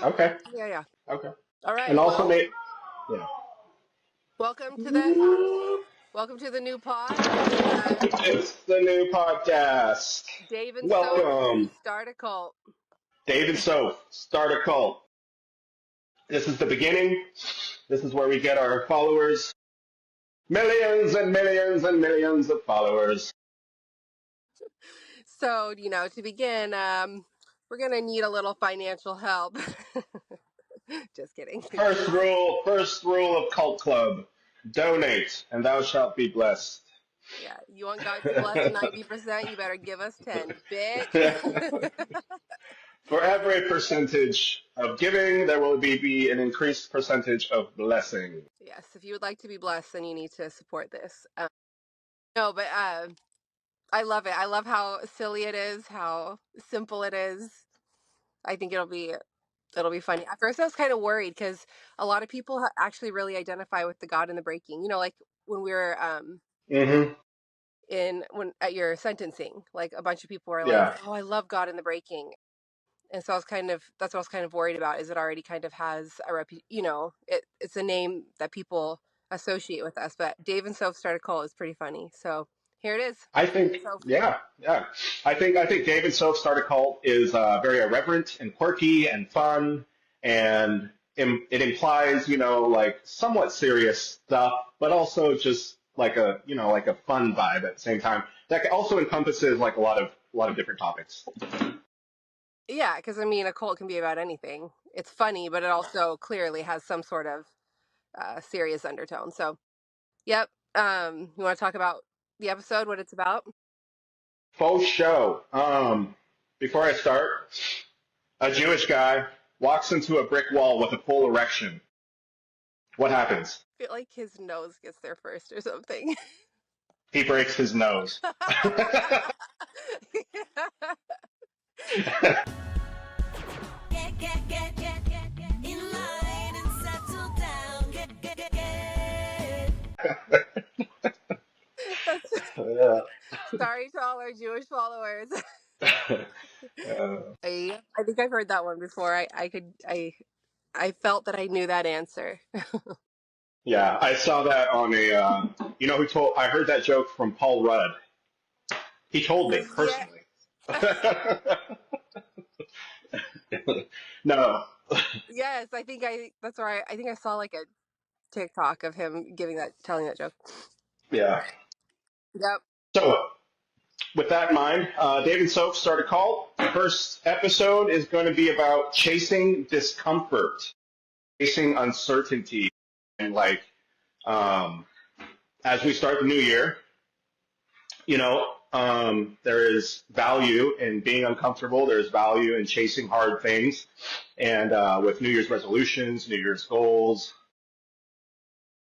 Okay. Yeah, yeah. Okay. All And right. also Well, made. Yeah. welcome to the new pod. It's It's the new podcast. Dave and Soph Welcome, start a cult. Dave and Soph. Start a cult. This is the beginning. This is where we get our followers. Millions and millions and millions of followers. So, to begin, we're gonna need a little financial help. Just kidding. First rule of Cult Club. Donate, and thou shalt be blessed. Yeah, you want God to bless 90%, you better give us 10, bitch. For every percentage of giving, there will be an increased percentage of blessing. Yes, if you would like to be blessed, then you need to support this. No, but I love it. I love how silly it is, how simple it is. I think it'll be funny. At first, I was kind of worried because a lot of people actually really identify with the God in the breaking. Like when we were Hmm. in when at your sentencing, like a bunch of people were like, Yeah. "Oh, I love God in the breaking," and so that's what I was kind of worried about. Is it already kind of has a it's a name that people associate with us. But Dave and Soph Start a Cult is pretty funny. So here it is. I Dave think, and Soph. yeah, yeah. I think David Soap Start a Cult is very irreverent and quirky and fun, and it implies, like somewhat serious stuff, but also just like like a fun vibe at the same time. That also encompasses like a lot of different topics. Yeah, because I mean, a cult can be about anything. It's funny, but it also clearly has some sort of serious undertone. So, yep. You want to talk about the episode, what it's about? Faux show. Before I start, a Jewish guy walks into a brick wall with a full erection. What happens? I feel like his nose gets there first or something. He breaks his nose. Get in line and settle down. That's Yeah. sorry to all our Jewish followers. Uh, I think I've heard that one before. I felt that I knew that answer. yeah, I saw that on who told, I heard that joke from Paul Rudd. He told me Yeah. personally. No, Yes, that's right. I think I saw like a TikTok of him telling that joke. yeah. Yep. So, with that in mind, David Soap start a call. The first episode is going to be about chasing discomfort, chasing uncertainty, and um, as we start the new year, there is value in being uncomfortable. There's value in chasing hard things. And with New Year's resolutions, New Year's goals,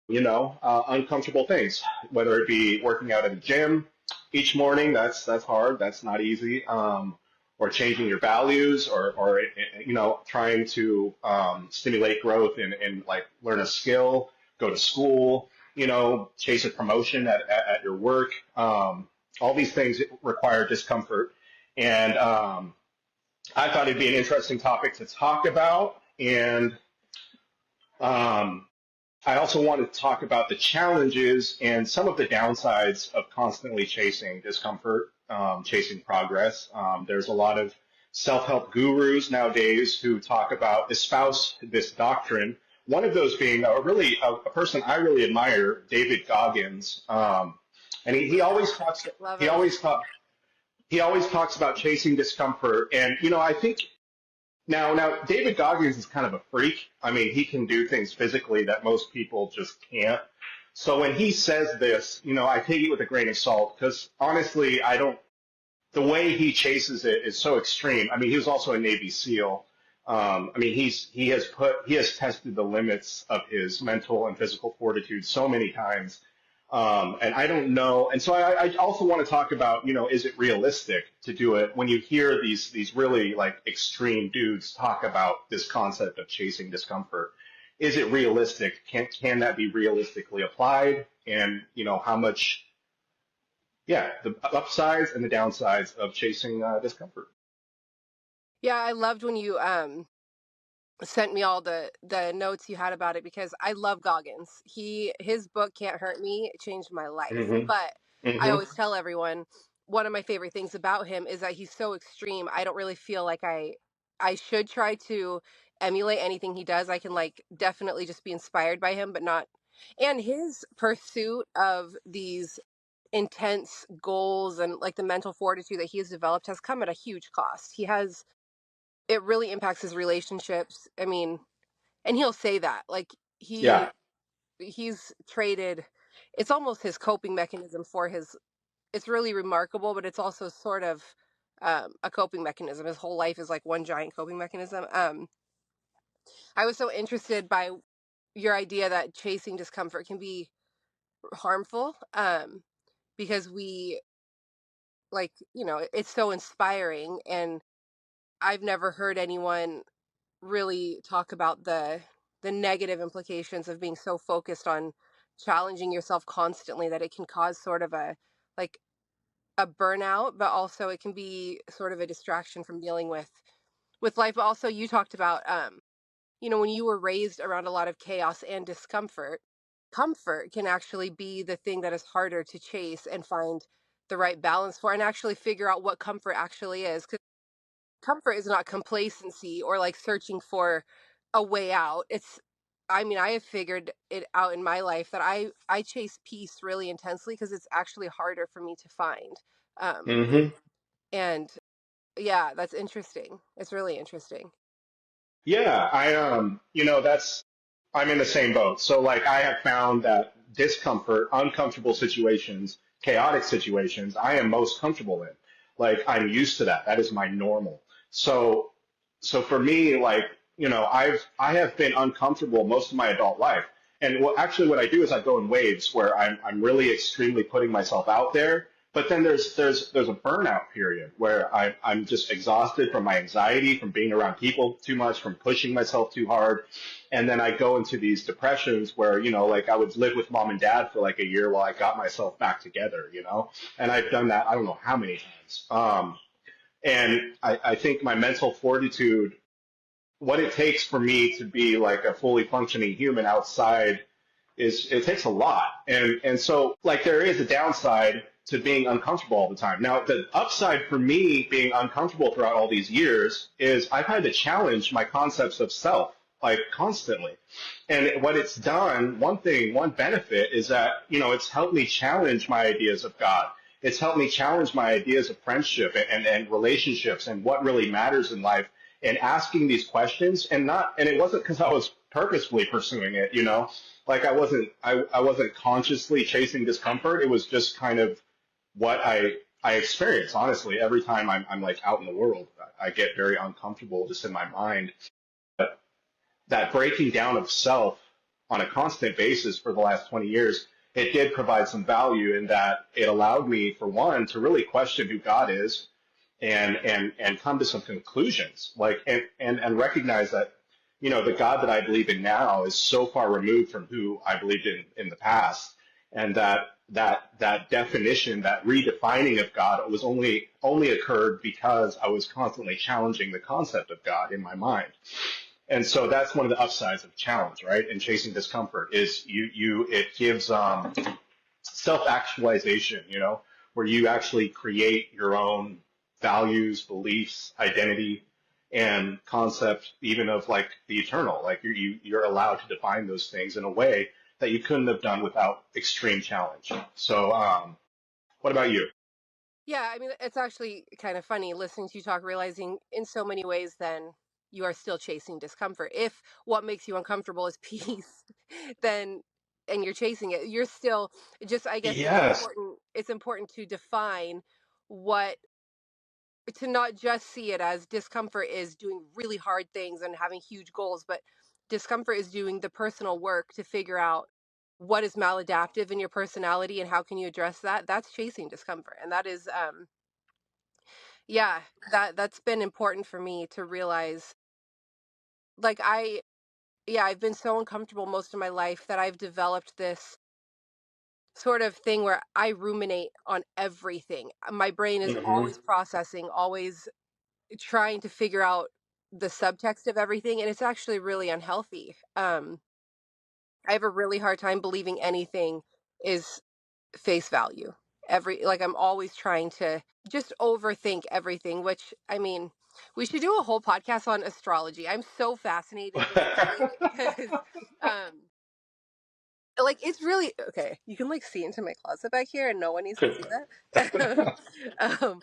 uncomfortable things, whether it be working out at a gym each morning, that's hard. That's not easy. Or changing your values, or trying to stimulate growth and like learn a skill, go to school, chase a promotion at your work. All these things require discomfort, and I thought it'd be an interesting topic to talk about. And um, I also wanted to talk about the challenges and some of the downsides of constantly chasing discomfort, chasing progress. There's a lot of self-help gurus nowadays who espouse this doctrine. One of those being a person I really admire, David Goggins, and he always talks Love he him. always talk, he always talks about chasing discomfort. And I think now, David Goggins is kind of a freak. I mean, he can do things physically that most people just can't. So when he says this, I take it with a grain of salt because honestly, I don't. The way he chases it is so extreme. I mean, he was also a Navy SEAL. I mean, he has tested the limits of his mental and physical fortitude so many times, and I don't know. And so I also want to talk about, is it realistic to do it when you hear these really like extreme dudes talk about this concept of chasing discomfort? Is it realistic? Can that be realistically applied? And how much? Yeah, the upsides and the downsides of chasing discomfort. Yeah, I loved when you sent me all the notes you had about it because I love Goggins. His book Can't Hurt Me changed my life. Hmm. But I Hmm. always tell everyone one of my favorite things about him is that he's so extreme. I don't really feel like I should try to emulate anything he does. I can like definitely just be inspired by him, but not. And his pursuit of these intense goals and like the mental fortitude that he has developed has come at a huge cost. He has it really impacts his relationships. I mean, and he'll say that like Yeah. he's traded it's almost his coping mechanism for his it's really remarkable, but it's also sort of a coping mechanism. His whole life is like one giant coping mechanism. I was so interested by your idea that chasing discomfort can be harmful, because we like it's so inspiring, and I've never heard anyone really talk about the negative implications of being so focused on challenging yourself constantly that it can cause sort of a like a burnout, but also it can be sort of a distraction from dealing with life. But also you talked about when you were raised around a lot of chaos and discomfort, comfort can actually be the thing that is harder to chase and find the right balance for and actually figure out what comfort actually is. Comfort is not complacency or like searching for a way out. I mean, I have figured it out in my life that I chase peace really intensely because it's actually harder for me to find. Um Hmm. and yeah, that's interesting. It's really interesting. Yeah, I'm in the same boat. So like I have found that discomfort, uncomfortable situations, chaotic situations, I am most comfortable in. Like I'm used to that. That is my normal. So so for me, like, I have been uncomfortable most of my adult life. And what I do is I go in waves where I'm really extremely putting myself out there. But then there's a burnout period where I'm just exhausted from my anxiety, from being around people too much, from pushing myself too hard. And then I go into these depressions where, like I would live with mom and dad for like a year while I got myself back together. And I've done that I don't know how many times. And I think my mental fortitude, what it takes for me to be like a fully functioning human outside, is it takes a lot. And so like there is a downside to being uncomfortable all the time. Now the upside for me being uncomfortable throughout all these years is I've had to challenge my concepts of self like constantly. And what it's done, one benefit is that, it's helped me challenge my ideas of God. It's helped me challenge my ideas of friendship and relationships and what really matters in life, and asking these questions, and it wasn't because I was purposefully pursuing it. Like I wasn't consciously chasing discomfort. It was just kind of what I experience, honestly. Every time I'm like out in the world, I get very uncomfortable just in my mind. That breaking down of self on a constant basis for the last 20 years, it did provide some value in that it allowed me, for one, to really question who God is, and come to some conclusions, like, and recognize that, the God that I believe in now is so far removed from who I believed in the past. And that definition, that redefining of God, was only occurred because I was constantly challenging the concept of God in my mind. And so that's one of the upsides of challenge, right? And chasing discomfort is it gives self-actualization, where you actually create your own values, beliefs, identity, and concept, even of like the eternal. Like you're allowed to define those things in a way that you couldn't have done without extreme challenge. So, what about you? Yeah, I mean, it's actually kind of funny listening to you talk, realizing in so many ways, then you are still chasing discomfort. If what makes you uncomfortable is peace, then and you're chasing it, you're still just, I guess Yes. it's important to define what to not just see it as discomfort is doing really hard things and having huge goals, but discomfort is doing the personal work to figure out what is maladaptive in your personality and how can you address that. That's chasing discomfort. And that is yeah, that's been important for me to realize. Like I've been so uncomfortable most of my life that I've developed this sort of thing where I ruminate on everything. My brain is Hmm. always processing, always trying to figure out the subtext of everything, and it's actually really unhealthy. I have a really hard time believing anything is face value. Like I'm always trying to just overthink everything, which I mean, we should do a whole podcast on astrology. I'm so fascinated with it because um like it's really okay. You can like see into my closet back here and no one needs to see that. um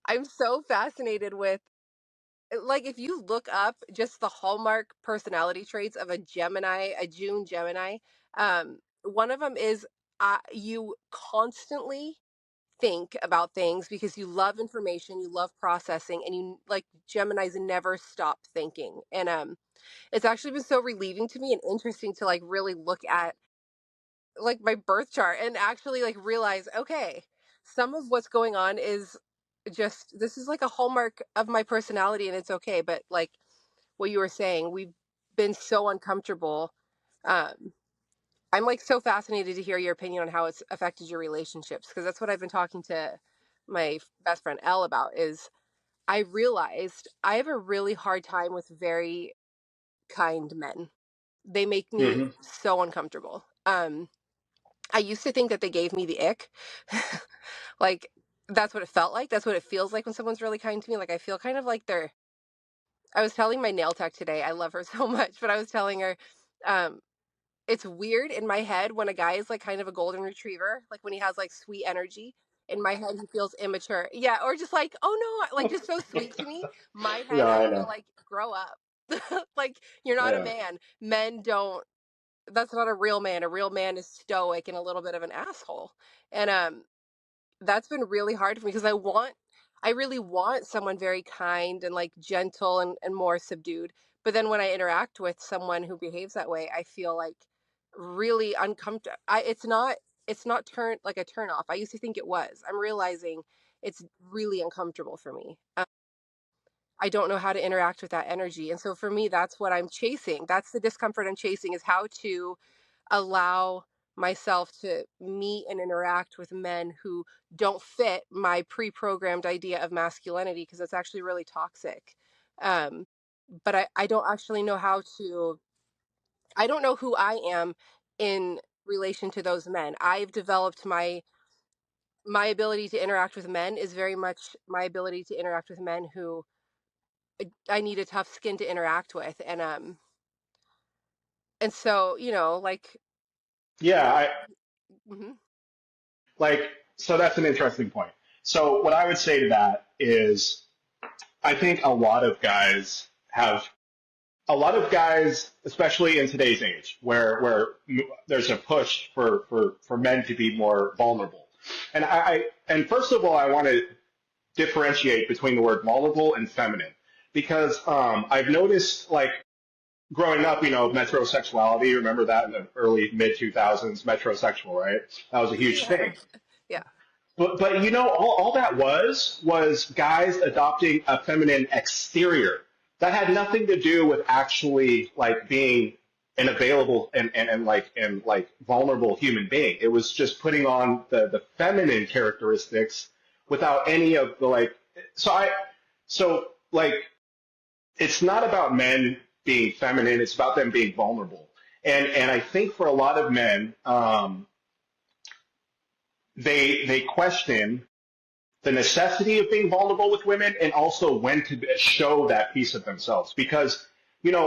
I'm so fascinated with like if you look up just the hallmark personality traits of a Gemini, a June Gemini, one of them is you constantly think about things because you love information, you love processing, and you like Geminis never stop thinking. And it's actually been so relieving to me and interesting to like really look at like my birth chart and actually like realize, okay, some of what's going on is just this is like a hallmark of my personality and it's okay. But like what you were saying, we've been so uncomfortable. Um, I'm like so fascinated to hear your opinion on how it's affected your relationships because that's what I've been talking to my best friend Elle about is I realized I have a really hard time with very kind men. They make me Hmm. so uncomfortable. I used to think that they gave me the ick. Like that's what it felt like. That's what it feels like when someone's really kind to me. Like I feel kind of like they're I was telling my nail tech today, I love her so much, but I was telling her um it's weird in my head when a guy is like kind of a golden retriever, like when he has like sweet energy. In my head, he feels immature. Yeah, or just like, oh no, like just so sweet to me. My head, Yeah, I I feel know. like grow up. Like you're not a Yeah. man. Men don't. That's not a real man. A real man is stoic and a little bit of an asshole. And that's been really hard for me because I really want someone very kind and like gentle and more subdued. But then when I interact with someone who behaves that way, I feel like really uncomfortable. It's not like a turn off. I used to think it was. I'm realizing it's really uncomfortable for me. I don't know how to interact with that energy. And so for me, that's what I'm chasing. That's the discomfort I'm chasing is how to allow myself to meet and interact with men who don't fit my pre-programmed idea of masculinity because it's actually really toxic. Um, but I don't actually know how to, I don't know who I am in relation to those men. I've developed my ability to interact with men is very much my ability to interact with men who I need a tough skin to interact with. And so, you know, like Yeah, you I mhm. like so that's an interesting point. So what I would say to that is I think a lot of guys, especially in today's age, where there's a push for men to be more vulnerable. And first of all, I want to differentiate between the word vulnerable and feminine because I've noticed like growing up, metrosexuality. Remember that in the early mid 2000s, metrosexual, right? That was a huge Yeah. thing. Yeah. But all that was guys adopting a feminine exterior. That had nothing to do with actually like being an available and vulnerable human being. It was just putting on the feminine characteristics without any of the like so I so like it's not about men being feminine, it's about them being vulnerable. And I think for a lot of men, they question the necessity of being vulnerable with women and also when to show that piece of themselves because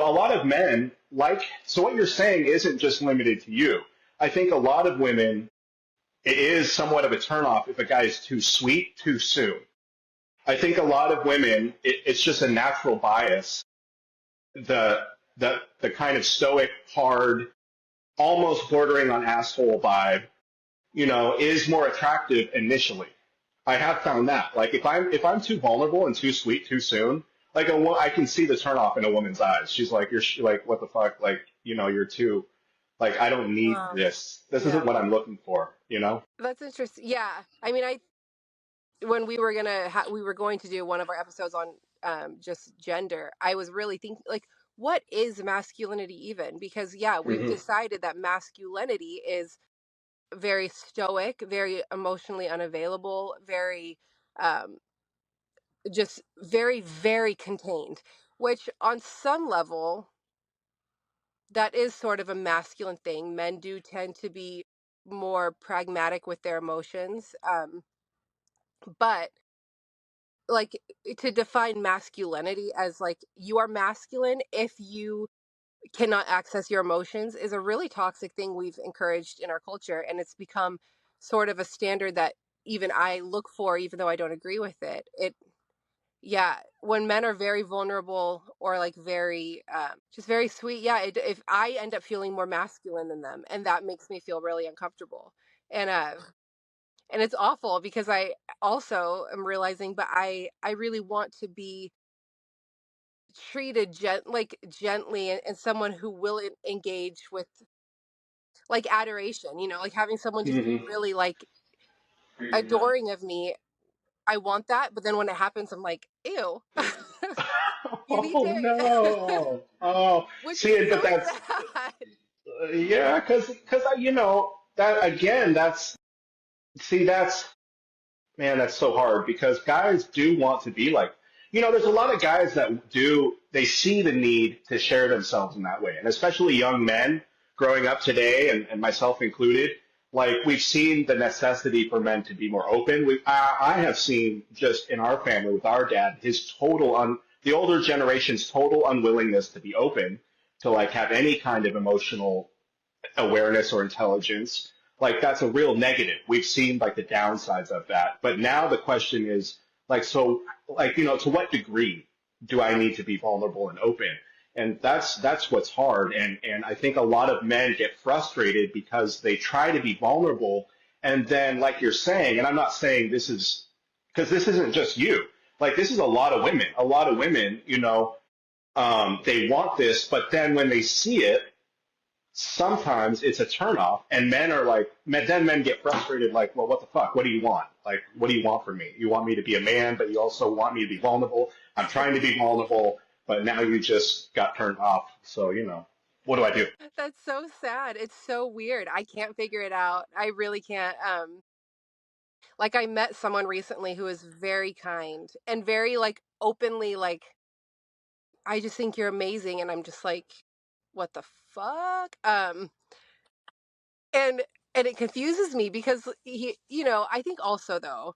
a lot of men like so what you're saying isn't just limited to you. I think a lot of women it is somewhat of a turnoff if a guy is too sweet too soon. I think a lot of women it's just a natural bias, the the kind of stoic hard almost bordering on asshole vibe is more attractive initially. I have found that. Like if I'm too vulnerable and too sweet too soon, like I can see the turnoff in a woman's eyes. She's like, like, what the fuck? Like, you're too, like, I don't need Wow. this. This isn't Yeah. what I'm looking for. That's interesting. Yeah. I mean, I when we were gonna we were going to do one of our episodes on just gender, I was really thinking like, what is masculinity even? Because yeah, we've Hmm. decided that masculinity is very stoic, very emotionally unavailable, very um, just very very contained. which on some level, that is sort of a masculine thing. Men do tend to be more pragmatic with their emotions. But like to define masculinity as like you are masculine if you cannot access your emotions is a really toxic thing we've encouraged in our culture. And it's become sort of a standard that even I look for, even though I don't agree with it. Yeah, when men are very vulnerable or like very, just very sweet, yeah, if I end up feeling more masculine than them, and that makes me feel really uncomfortable. And, and it's awful because I also am realizing, but I really want to be treated like gently and someone who will engage with like adoration, like having someone just be Hmm. really like adoring of me. I want that, but then when it happens, I'm like, ew, you need Oh to, no! Oh, which is see, but so that's sad. yeah, because that again, that's man, that's so hard because guys do want to be like, there's a lot of guys that they see the need to share themselves in that way. And especially young men growing up today, and myself included, like we've seen the necessity for men to be more open. I have seen just in our family with our dad, the older generation's total unwillingness to be open, to like have any kind of emotional awareness or intelligence, like that's a real negative. We've seen like the downsides of that. But now the question is like, so like, to what degree do I need to be vulnerable and open? And that's what's hard. And I think a lot of men get frustrated because they try to be vulnerable. And then like you're saying, and I'm not saying this is because this isn't just you, like this is a lot of women, they want this, but then when they see it, sometimes it's a turnoff, and men get frustrated, like, well, what the fuck? What do you want? Like, what do you want from me? You want me to be a man, but you also want me to be vulnerable. I'm trying to be vulnerable, but now you just got turned off. So, what do I do? That's so sad. It's so weird. I can't figure it out. I really can't. Like I met someone recently who is very kind and very like openly like, I just think you're amazing, and I'm just like, what the fuck? And it confuses me because I think also though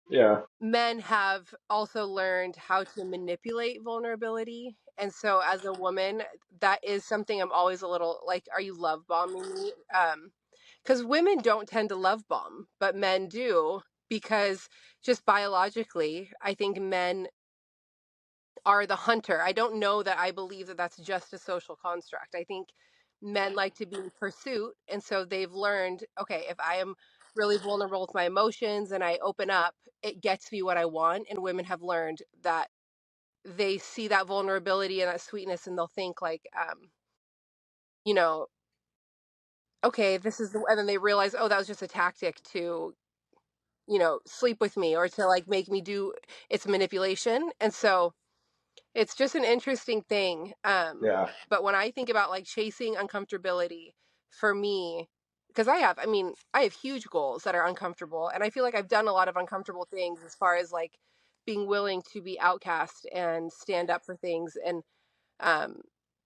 Yeah, men have also learned how to manipulate vulnerability. And so as a woman, that is something I'm always a little like, are you love bombing me? Because women don't tend to love bomb, but men do, because just biologically, I think men are the hunter. I don't know that I believe that that's just a social construct. I think men like to be in pursuit. And so they've learned, okay, if I am really vulnerable with my emotions and I open up, it gets me what I want. And women have learned that they see that vulnerability and that sweetness and they'll think like, you know, okay, and then they realize, oh, that was just a tactic to, sleep with me or to like make me do its manipulation. And so it's just an interesting thing. yeah, But when I think about like chasing uncomfortability for me, because I have huge goals that are uncomfortable. And I feel like I've done a lot of uncomfortable things as far as like being willing to be outcast and stand up for things. And um,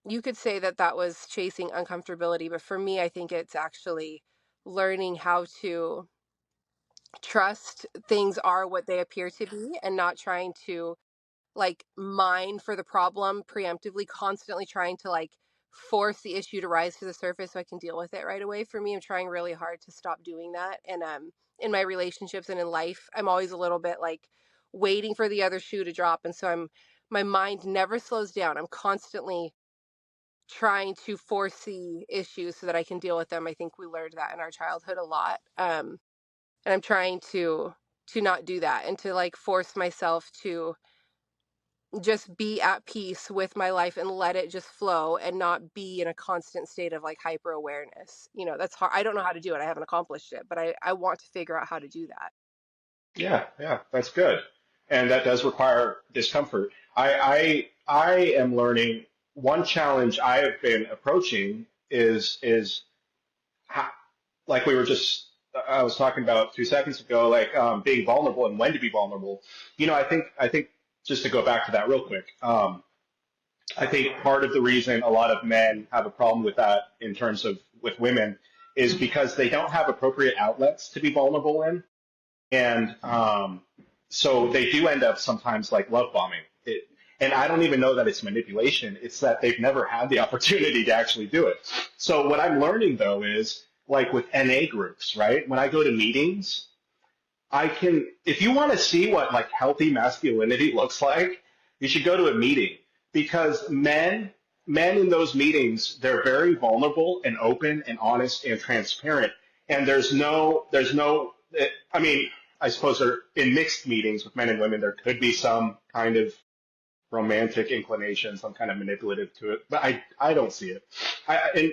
you could say that that was chasing uncomfortability. But for me, I think it's actually learning how to trust things are what they appear to be and not trying to like mine for the problem preemptively, constantly trying to like force the issue to rise to the surface so I can deal with it right away. For me, I'm trying really hard to stop doing that. And in my relationships and in life, I'm always a little bit like waiting for the other shoe to drop. And so my mind never slows down. I'm constantly trying to foresee issues so that I can deal with them. I think we learned that in our childhood a lot. And I'm trying to not do that and to like force myself to just be at peace with my life and let it just flow and not be in a constant state of like hyper awareness. That's hard. I don't know how to do it. I haven't accomplished it, but I want to figure out how to do that. yeah, that's good. And that does require discomfort. I am learning one challenge I have been approaching is how, like we were just I was talking about 2 seconds ago, like being vulnerable and when to be vulnerable. I think just to go back to that real quick. I think part of the reason a lot of men have a problem with that in terms of with women is because they don't have appropriate outlets to be vulnerable in. And so they do end up sometimes like love bombing it. And I don't even know that it's manipulation. It's that they've never had the opportunity to actually do it. So what I'm learning though is like with NA groups, right? When I go to meetings, I can, if you want to see what like healthy masculinity looks like, you should go to a meeting because men in those meetings, they're very vulnerable and open and honest and transparent. And I mean, I suppose there, in mixed meetings with men and women, there could be some kind of romantic inclination, some kind of manipulative to it, but I don't see it.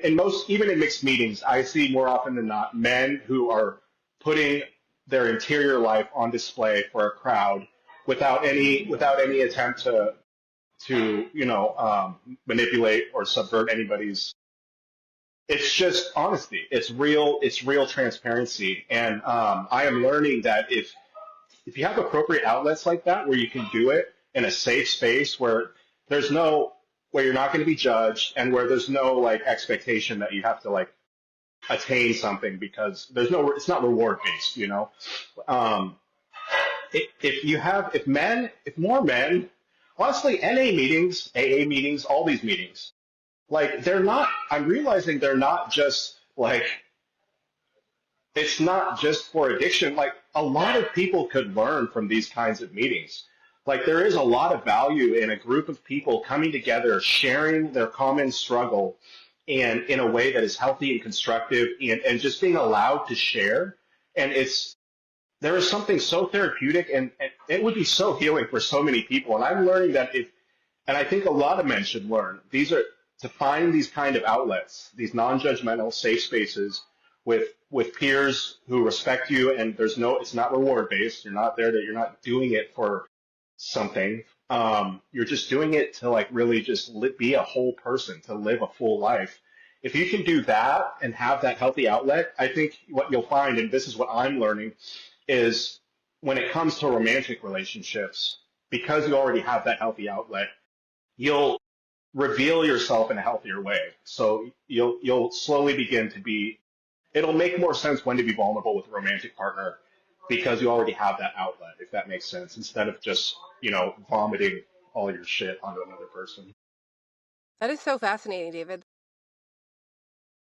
In most, even in mixed meetings, I see more often than not men who are putting their interior life on display for a crowd without any attempt to manipulate or subvert anybody's. It's just honesty. It's real transparency, and I am learning that if you have appropriate outlets like that where you can do it in a safe space where there's no where you're not going to be judged and where there's no like expectation that you have to like attain something because there's no it's not reward based. um if more men, honestly, NA meetings, AA meetings, all these meetings, like they're not, I'm realizing they're not just like, it's not just for addiction. Like a lot of people could learn from these kinds of meetings. Like there is a lot of value in a group of people coming together, sharing their common struggle and in a way that is healthy and constructive and just being allowed to share. And there is something so therapeutic and it would be so healing for so many people. And I'm learning that and I think a lot of men should learn, to find these kind of outlets, these non-judgmental safe spaces with peers who respect you, and it's not reward based. You're not doing it for something. You're just doing it to like really just be a whole person, to live a full life. If you can do that and have that healthy outlet, I think what you'll find, and this is what I'm learning, is when it comes to romantic relationships, because you already have that healthy outlet, you'll reveal yourself in a healthier way. So you'll slowly begin to be. It'll make more sense when to be vulnerable with a romantic partner because you already have that outlet, if that makes sense, instead of just vomiting all your shit onto another person. That is so fascinating, David.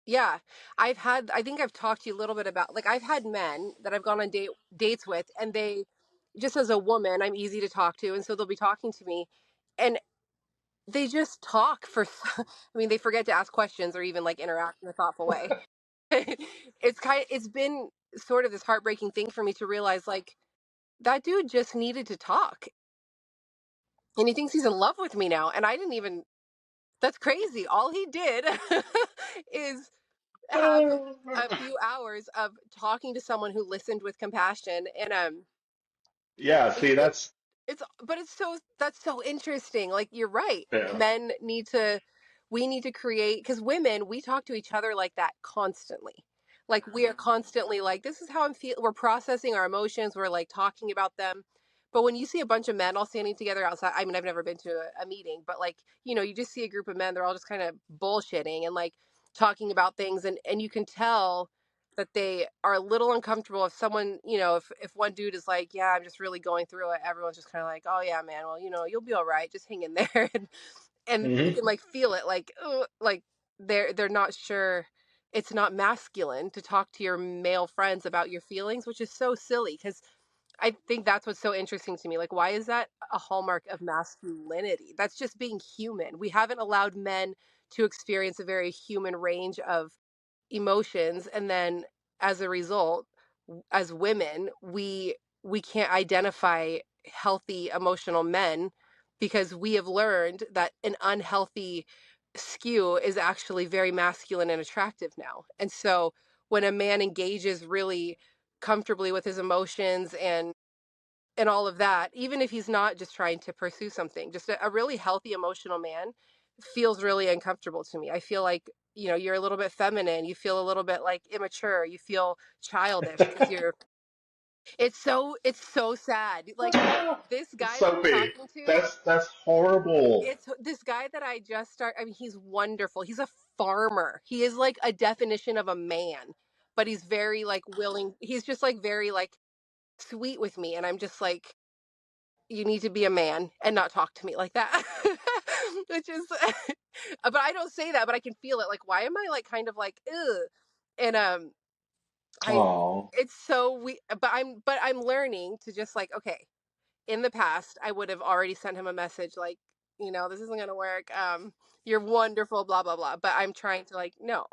Yeah, I think I've talked to you a little bit about, like, I've had men that I've gone on dates with, and they, just as a woman, I'm easy to talk to, and so they'll be talking to me, and they just talk I mean, they forget to ask questions or even like interact in a thoughtful way. It's been sort of this heartbreaking thing for me to realize, like, that dude just needed to talk, and he thinks he's in love with me now, and I didn't even. That's crazy. All he did is have a few hours of talking to someone who listened with compassion, and Yeah, it, see, it that's it's but it's so that's so interesting. Like, you're right. yeah. Men need to We need to create, because women, we talk to each other like that constantly. Like, we are constantly like, this is how I'm feeling. We're processing our emotions. We're like talking about them. But when you see a bunch of men all standing together outside, I mean, I've never been to a meeting, but like, you just see a group of men, they're all just kind of bullshitting and like talking about things. And you can tell that they are a little uncomfortable if someone, if one dude is like, yeah, I'm just really going through it. Everyone's just kind of like, oh yeah, man, well, you'll be all right. Just hang in there. And you Hmm. can like feel it, like, like they're not sure. It's not masculine to talk to your male friends about your feelings, which is so silly, because I think that's what's so interesting to me. Like, why is that a hallmark of masculinity? That's just being human. We haven't allowed men to experience a very human range of emotions, and then as a result, as women, we can't identify healthy emotional men because we have learned that an unhealthy skew is actually very masculine and attractive now. And so when a man engages really comfortably with his emotions and all of that, even if he's not just trying to pursue something, just a really healthy emotional man feels really uncomfortable to me. I feel like, you're a little bit feminine, you feel a little bit like immature, you feel childish because you're It's so sad. Like this guy that I'm Sophie, talking to, that's horrible. it's this guy that I just start. I mean, he's wonderful. He's a farmer. He is like a definition of a man, but he's very like willing. He's just like very like sweet with me, and I'm just like, you need to be a man and not talk to me like that. Which is, but I don't say that, but I can feel it. Like, why am I like kind of like, ugh? And I, Oh, it's so we, but I'm learning to just like, okay, in the past, I would have already sent him a message like, this isn't gonna work. You're wonderful, blah blah blah. But I'm trying to like, no.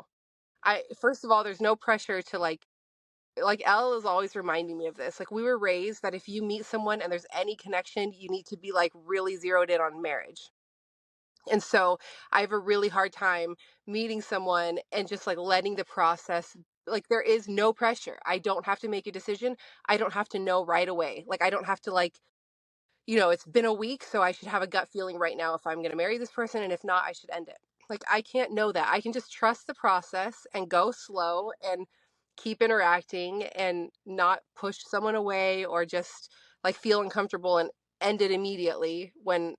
I first of all, there's no pressure to like Elle is always reminding me of this. Like we were raised that if you meet someone and there's any connection, you need to be like really zeroed in on marriage. And so I have a really hard time meeting someone and just like letting the process, like there is no pressure. I don't have to make a decision. I don't have to know right away. Like I don't have to like, it's been a week, so I should have a gut feeling right now if I'm going to marry this person, and if not, I should end it. Like I can't know that. I can just trust the process and go slow and keep interacting and not push someone away or just like feel uncomfortable and end it immediately when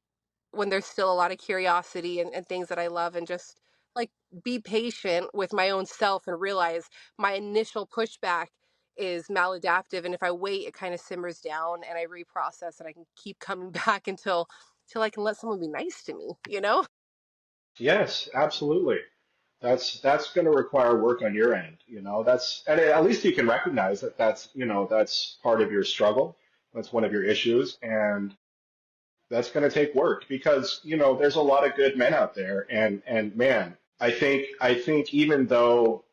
there's still a lot of curiosity and things that I love, and just like be patient with my own self and realize my initial pushback is maladaptive, and if I wait it kind of simmers down and I reprocess and I can keep coming back until I can let someone be nice to me. yes, absolutely. That's going to require work on your end. That's and at least you can recognize that that's part of your struggle. That's one of your issues, and that's going to take work because there's a lot of good men out there, and man, I think even though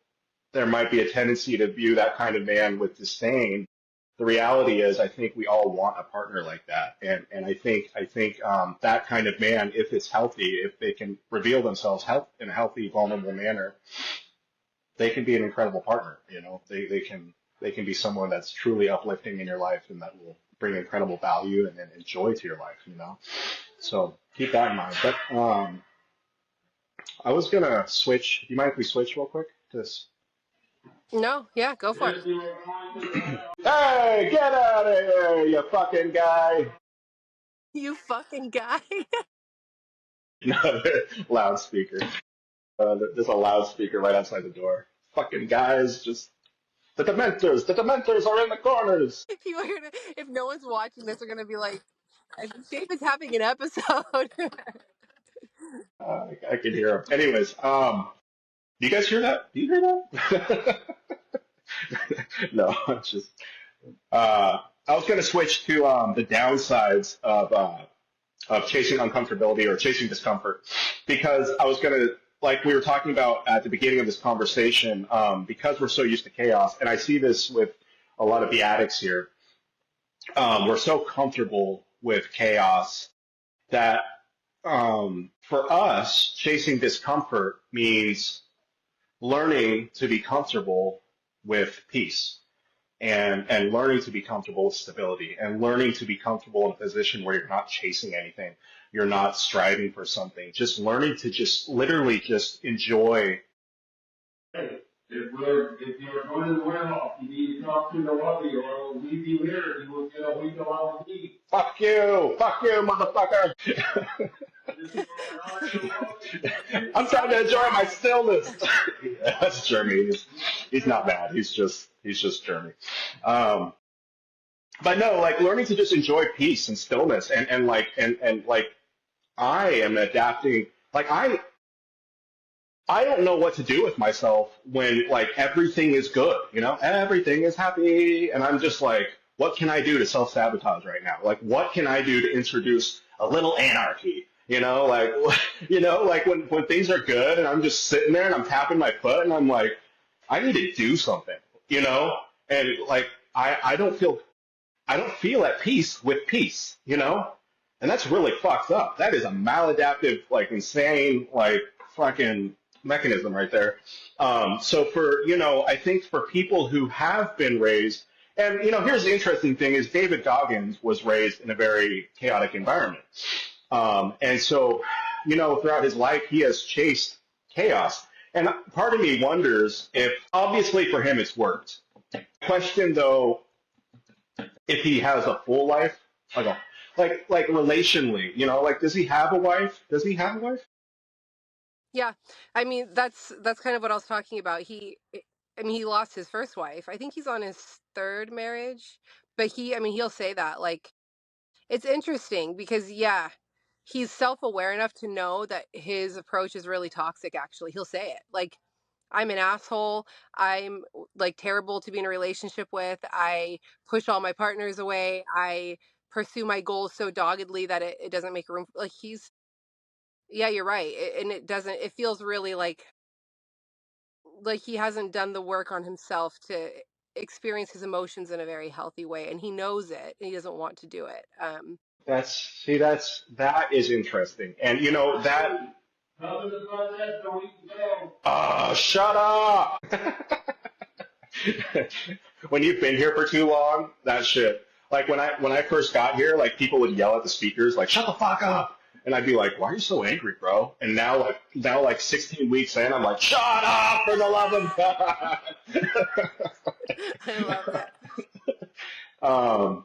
there might be a tendency to view that kind of man with disdain, the reality is I think we all want a partner like that, and I think that kind of man, if it's healthy, if they can reveal themselves in a healthy, vulnerable manner, they can be an incredible partner. They can be someone that's truly uplifting in your life and that will bring incredible value and joy to your life. So keep that in mind. But I was gonna switch. Do you mind if we switch real quick to this? No, yeah, go for it. Hey, get out of here, you fucking guy! You fucking guy. No, loudspeaker. There's a loudspeaker right outside the door. Fucking guys, just the Dementors. The Dementors are in the corners. People are gonna, if no one's watching this, are gonna be like, I think David's having an episode. I can hear them. Anyways, do you guys hear that? Do you hear that? No, it's just. I was going to switch to the downsides of chasing uncomfortability or chasing discomfort because I was going to, like we were talking about at the beginning of this conversation, because we're so used to chaos, and I see this with a lot of the addicts here. We're so comfortable with chaos that for us, chasing discomfort means learning to be comfortable with peace and learning to be comfortable with stability and learning to be comfortable in a position where you're not chasing anything, you're not striving for something, just learning to just literally just enjoy. If you're going to well, you need to talk to the lobby or we'll leave you here. You will get a week of all the heat. Fuck you, motherfucker. I'm trying to enjoy my stillness. That's Jeremy. He's not bad. He's just Jeremy. Um, but no, like learning to just enjoy peace and stillness and I am adapting. Like I don't know what to do with myself when like everything is good, everything is happy, and I'm just like, what can I do to self-sabotage right now? Like, what can I do to introduce a little anarchy? Like when things are good and I'm just sitting there and I'm tapping my foot and I'm like, I need to do something, and like I don't feel at peace with peace. And that's really fucked up. That is a maladaptive, like insane, like fucking mechanism right there. So I think for people who have been raised, and here's the interesting thing is David Goggins was raised in a very chaotic environment. And so, throughout his life, he has chased chaos. And part of me wonders if, obviously for him, it's worked. Question though, if he has a full life, like like relationally, like does he have a wife? Does he have a wife? Yeah, I mean that's kind of what I was talking about. I mean, he lost his first wife. I think he's on his third marriage, but I mean, he'll say that like it's interesting because yeah, he's self-aware enough to know that his approach is really toxic. Actually, he'll say it like, I'm an asshole. I'm like terrible to be in a relationship with. I push all my partners away. I pursue my goals so doggedly that it doesn't make room. Like yeah, you're right. And it doesn't, it feels really like he hasn't done the work on himself to experience his emotions in a very healthy way. And he knows it and he doesn't want to do it. That is interesting, and that. Shut up! When you've been here for too long, that shit. Like when I first got here, like people would yell at the speakers, like "Shut the fuck up!" And I'd be like, "Why are you so angry, bro?" And now, 16 weeks in, I'm like, "Shut up, for the love of I love it. God!"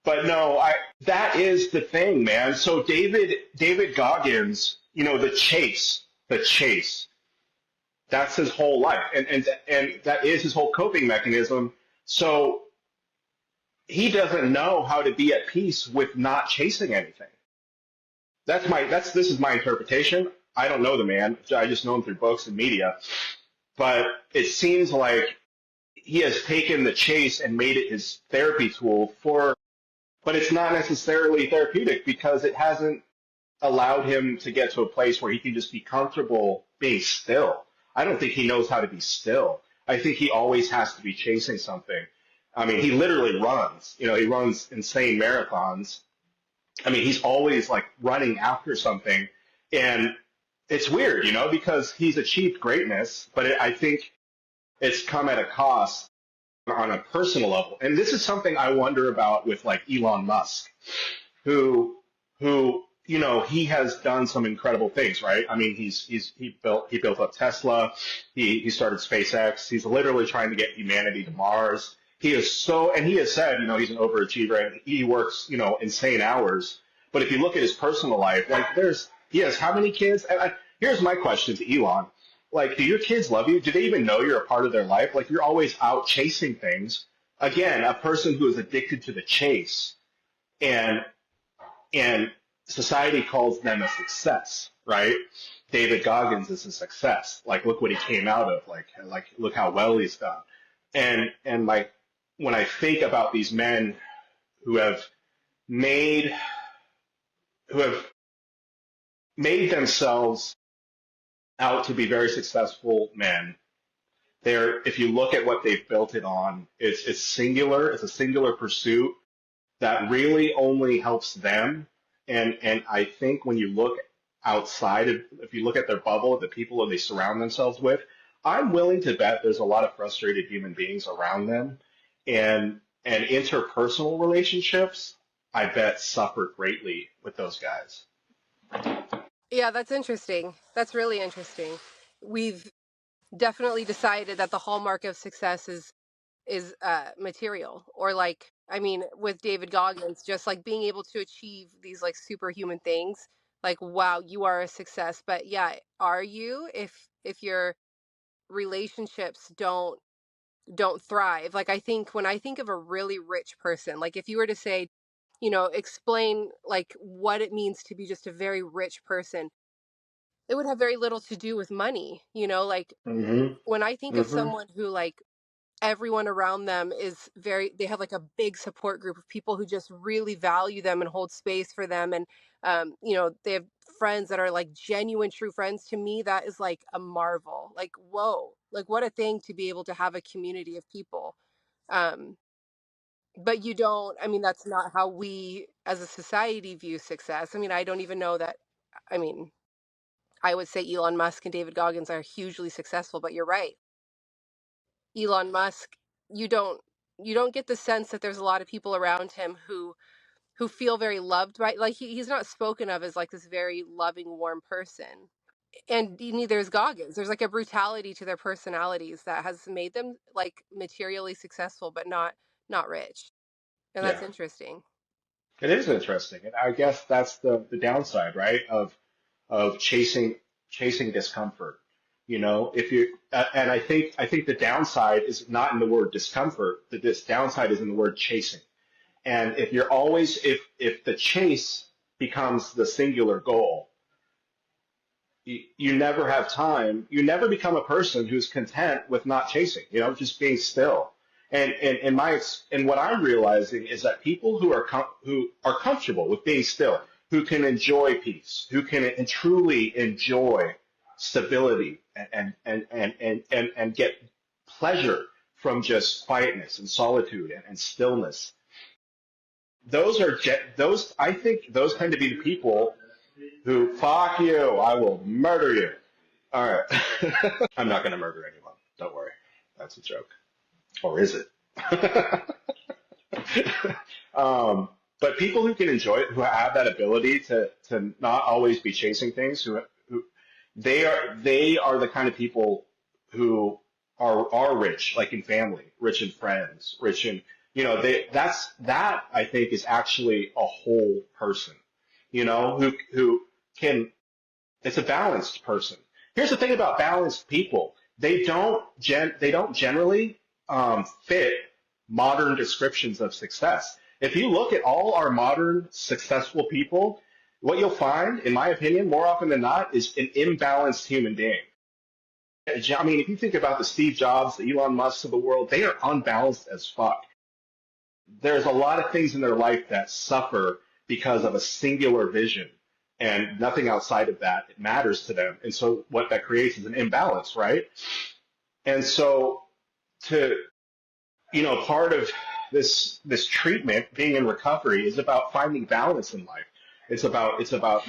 But no, that is the thing, man. So David Goggins, the chase. That's his whole life, and that is his whole coping mechanism. So he doesn't know how to be at peace with not chasing anything. This is my interpretation. I don't know the man. I just know him through books and media. But it seems like he has taken the chase and made it his therapy tool but it's not necessarily therapeutic because it hasn't allowed him to get to a place where he can just be comfortable being still. I don't think he knows how to be still. I think he always has to be chasing something. I mean, he literally runs. He runs insane marathons. I mean, he's always like running after something. And it's weird, because he's achieved greatness, but I think it's come at a cost on a personal level. And this is something I wonder about with like Elon Musk, who he has done some incredible things, right? I mean, he built up Tesla, he started SpaceX, he's literally trying to get humanity to Mars. And he has said, he's an overachiever and he works, insane hours. But if you look at his personal life, like he has how many kids? Here's my question to Elon. Like, do your kids love you? Do they even know you're a part of their life? Like, you're always out chasing things. Again, a person who is addicted to the chase, and and society calls them a success, right? David Goggins is a success. Like, look what he came out of. Like look how well he's done. And like when I think about these men who have made who have made themselves out to be very successful men, if you look at what they've built it on, it's singular. It's a singular pursuit that really only helps them. And I think when you look outside, if you look at their bubble, the people that they surround themselves with, I'm willing to bet there's a lot of frustrated human beings around them, and interpersonal relationships, I bet, suffer greatly with those guys. Yeah, that's interesting. That's really interesting. We've definitely decided that the hallmark of success is material, or like, I mean, with David Goggins, just like being able to achieve these like superhuman things. Like, wow, you are a success. But yeah, are you if your relationships don't thrive? Like, I think when I think of a really rich person, like if you were to say, explain like what it means to be just a very rich person, it would have very little to do with money, like Hmm. when I think of Hmm. someone who like everyone around them they have like a big support group of people who just really value them and hold space for them. And, they have friends that are like genuine, true friends. To me, that is like a marvel. Like, whoa, like what a thing to be able to have a community of people. Um, but I mean, that's not how we as a society view success. I mean, I don't even know that. I mean, I would say Elon Musk and David Goggins are hugely successful, but you're right. Elon Musk, you don't you don't get the sense that there's a lot of people around him who feel very loved by, like he's not spoken of as like this very loving, warm person. And neither is Goggins. There's like a brutality to their personalities that has made them like materially successful but not rich. And Yeah, that's interesting. it is interesting, and I guess that's the downside, right? Of chasing discomfort. You know, if you and I think the downside is not in the word discomfort. The this downside is in the word chasing. And if you're always if the chase becomes the singular goal, you never have time. You never become a person who's content with not chasing, just being still. And what I'm realizing is that people who are comfortable with being still, who can enjoy peace, who can truly enjoy stability and get pleasure from just quietness and solitude and stillness. Those I think those tend to be the people who fuck you. I will murder you. All right. I'm not going to murder anyone. Don't worry. That's a joke. Or is it? um, but people who can enjoy it, who have that ability to not always be chasing things, who they are the kind of people who are rich, like in family, rich in friends, rich in that I think is actually a whole person, who can it's a balanced person. Here's the thing about balanced people. They don't generally fit modern descriptions of success. If you look at all our modern successful people, what you'll find, in my opinion, more often than not, is an imbalanced human being. I mean, if you think about the Steve Jobs, the Elon Musks of the world, they are unbalanced as fuck. There's a lot of things in their life that suffer because of a singular vision, and nothing outside of that matters to them. And so what that creates is an imbalance, right? And so to part of this treatment, being in recovery, is about finding balance in life. It's about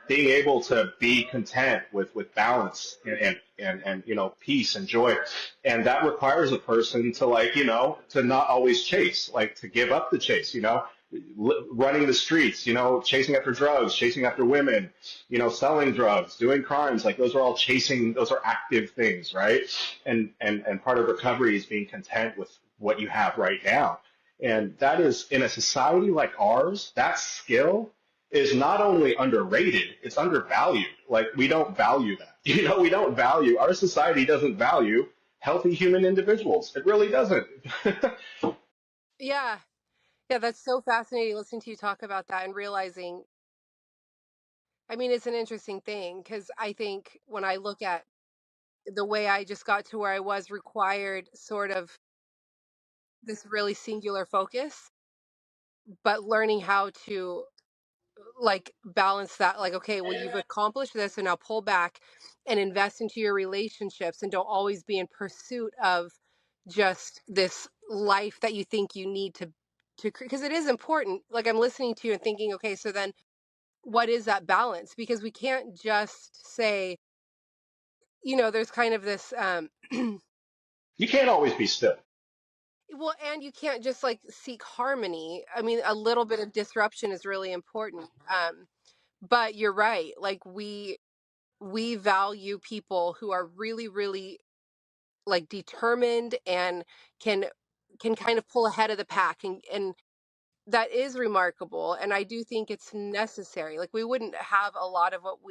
being able to be content with balance and peace and joy, and that requires a person to to not always chase, like to give up the chase, running the streets, chasing after drugs, chasing after women, selling drugs, doing crimes. Like those are all chasing, those are active things, right? And part of recovery is being content with what you have right now. And that is, in a society like ours, that skill is not only underrated, it's undervalued. Like we don't value that. We don't value, our society doesn't value healthy human individuals. It really doesn't. Yeah. Yeah, that's so fascinating listening to you talk about that and realizing, I mean, it's an interesting thing because I think when I look at the way I just got to where I was required sort of this really singular focus, but learning how to like balance that, like, okay, well, you've accomplished this, and now pull back and invest into your relationships and don't always be in pursuit of just this life that you think you need to because it is important. Like I'm listening to you and thinking, okay, so then what is that balance? Because we can't just say, there's kind of this You can't always be still. well, and you can't just like seek harmony. I mean, a little bit of disruption is really important. But you're right. Like we value people who are really, really like determined and can can kind of pull ahead of the pack, and that is remarkable. And I do think it's necessary. Like we wouldn't have a lot of what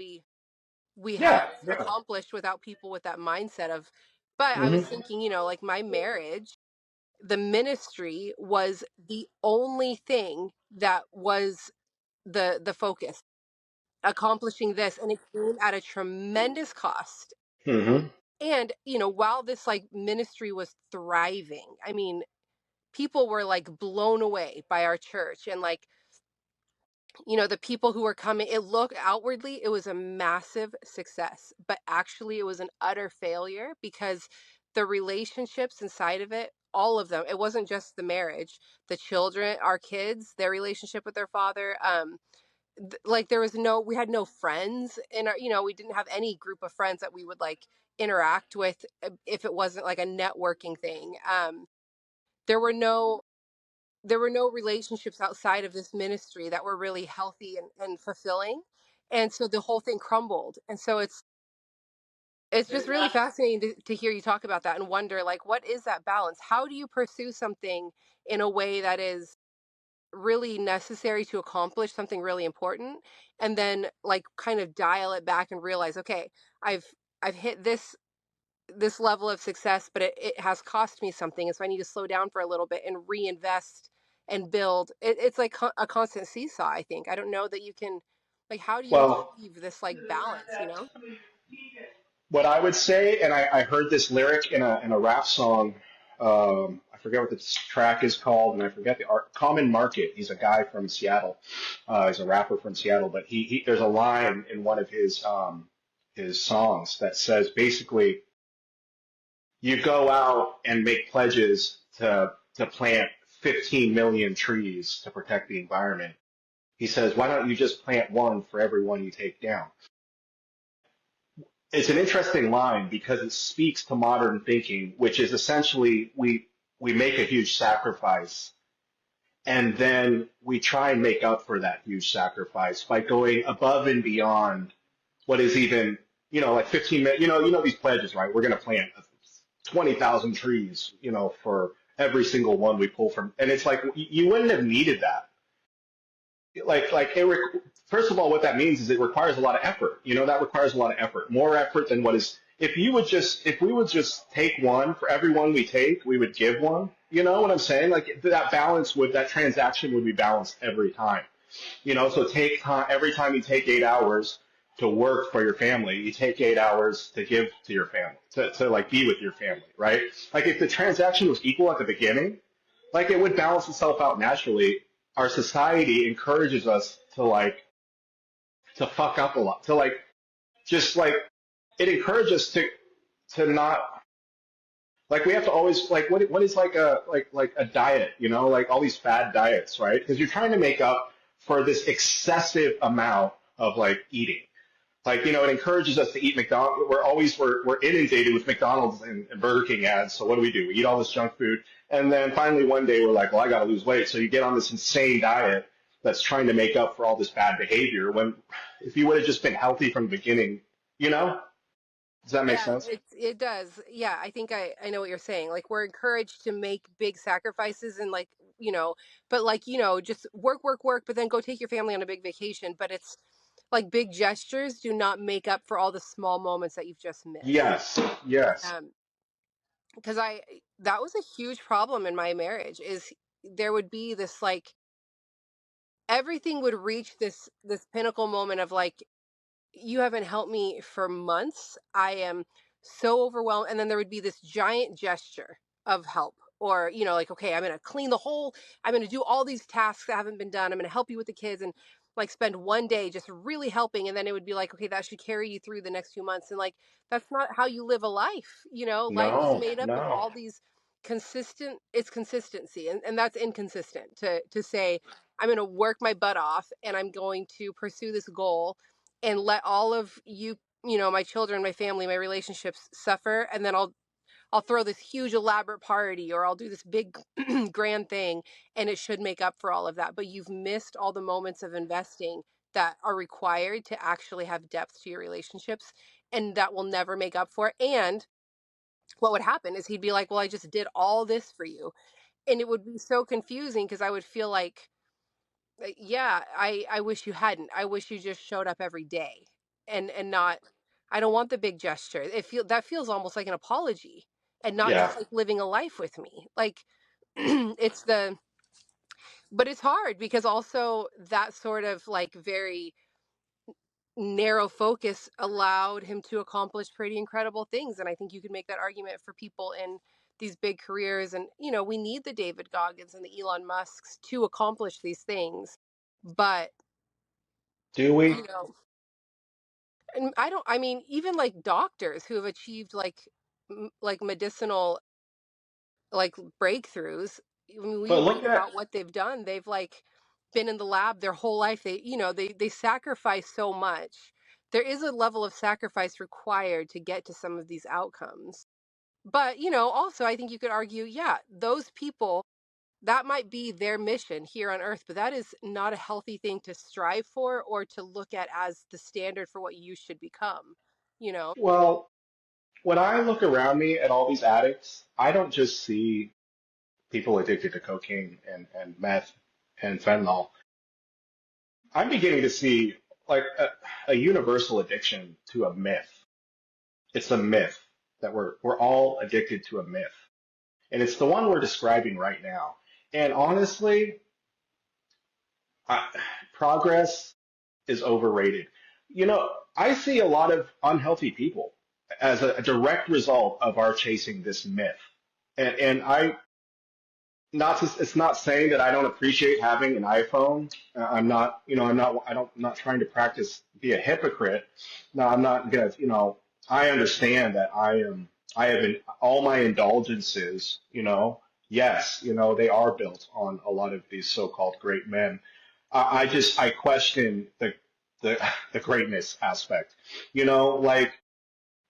we Yeah, have yeah. accomplished without people with that mindset of, but I was Hmm. thinking, like my marriage, the ministry was the only thing that was the focus, accomplishing this, and it came at a tremendous cost. Hmm. And while this like ministry was thriving, I mean, people were like blown away by our church, and like the people who were coming, it looked outwardly it was a massive success, but actually it was an utter failure because the relationships inside of it, all of them, it wasn't just the marriage, the children, our kids, their relationship with their father, like there was no, we had no friends in our, we didn't have any group of friends that we would like interact with if it wasn't like a networking thing. There were no there were no relationships outside of this ministry that were really healthy and fulfilling, and so the whole thing crumbled. And so it's just really fascinating to hear you talk about that and wonder, like, what is that balance? How do you pursue something in a way that is really necessary to accomplish something really important, and then like kind of dial it back and realize, okay, I've I've hit this level of success, but it has cost me something, and so I need to slow down for a little bit and reinvest and build. It's like a constant seesaw. I think I don't know that you can, like, how do you Well, achieve this like balance? You know? what I would say, and I heard this lyric in a rap song. I forget what the track is called, and I forget the art. Common Market. He's a guy from Seattle. He's a rapper from Seattle, but he there's a line in one of his songs that says basically, you go out and make pledges to plant 15 million trees to protect the environment. He says, why don't you just plant one for every one you take down? It's an interesting line because it speaks to modern thinking, which is essentially we make a huge sacrifice and then we try and make up for that huge sacrifice by going above and beyond what is even, like 15 minutes, these pledges, right? We're going to plant 20,000 trees, for every single one we pull from. And it's like, you wouldn't have needed that. First of all, what that means is it requires a lot of effort. That requires a lot of effort, more effort than what is. If we would just take one for every one we take, we would give one. You know what I'm saying? Like that transaction would be balanced every time. So take time, every time you take 8 hours to work for your family, you take 8 hours to give to your family, to like be with your family, right? Like if the transaction was equal at the beginning, like it would balance itself out naturally. Our society encourages us to fuck up a lot, to just like it encourages us to not like we have to always what is like a diet, like all these fad diets, right? Because you're trying to make up for this excessive amount of like eating. Like, it encourages us to eat McDonald's. We're inundated with McDonald's and Burger King ads. So what do? We eat all this junk food. And then finally one day we're like, well, I got to lose weight. So you get on this insane diet that's trying to make up for all this bad behavior when if you would have just been healthy from the beginning, you know? Does that make Yeah, sense? it does. Yeah, I think I know what you're saying. Like we're encouraged to make big sacrifices and like, but like, just work, work, work, but then go take your family on a big vacation. But it's like big gestures do not make up for all the small moments that you've just missed. Yes. Yes. Um, because that was a huge problem in my marriage is there would be this like everything would reach this pinnacle moment of like you haven't helped me for months. I am so overwhelmed. And then there would be this giant gesture of help. Or, like, okay, I'm going to clean I'm going to do all these tasks that haven't been done. I'm going to help you with the kids and like spend one day just really helping. And then it would be like, okay, that should carry you through the next few months. And like, that's not how you live a life. Life is No, made up of no. all these it's consistency. And that's inconsistent to say, I'm going to work my butt off and I'm going to pursue this goal and let all of you, my children, my family, my relationships suffer, and then I'll throw this huge elaborate party or I'll do this big grand thing and it should make up for all of that. But you've missed all the moments of investing that are required to actually have depth to your relationships, and that will never make up for it. And what would happen is he'd be like, "Well, I just did all this for you." And it would be so confusing because I would feel like, yeah, I wish you hadn't. I wish you just showed up every day and not. I don't want the big gesture. That feels almost like an apology and not Yeah. just like living a life with me. Like it's the but it's hard because also that sort of like very narrow focus allowed him to accomplish pretty incredible things, and I think you could make that argument for people in these big careers, and we need the David Goggins and the Elon Musks to accomplish these things, but Do we? you know and I mean, even like doctors who have achieved like medicinal like breakthroughs. When we But read look at about what they've done, they've like been in the lab their whole life. They sacrifice so much. There is a level of sacrifice required to get to some of these outcomes. But, also I think you could argue, yeah, those people, that might be their mission here on earth, but that is not a healthy thing to strive for or to look at as the standard for what you should become, you know? well, when I look around me at all these addicts, I don't just see people addicted to cocaine and meth and fentanyl. I'm beginning to see like a universal addiction to a myth. It's a myth that we're all addicted to a myth. And it's the one we're describing right now. And honestly, I, progress is overrated. You know, I see a lot of unhealthy people as a direct result of our chasing this myth. And I not to, it's not saying that I don't appreciate having an iPhone. I'm not, you know, I'm not trying to practice be a hypocrite. No, I'm not gonna, you know, I understand that I have all my indulgences, you know, yes, you know, they are built on a lot of these so-called great men. I question the greatness aspect, you know, like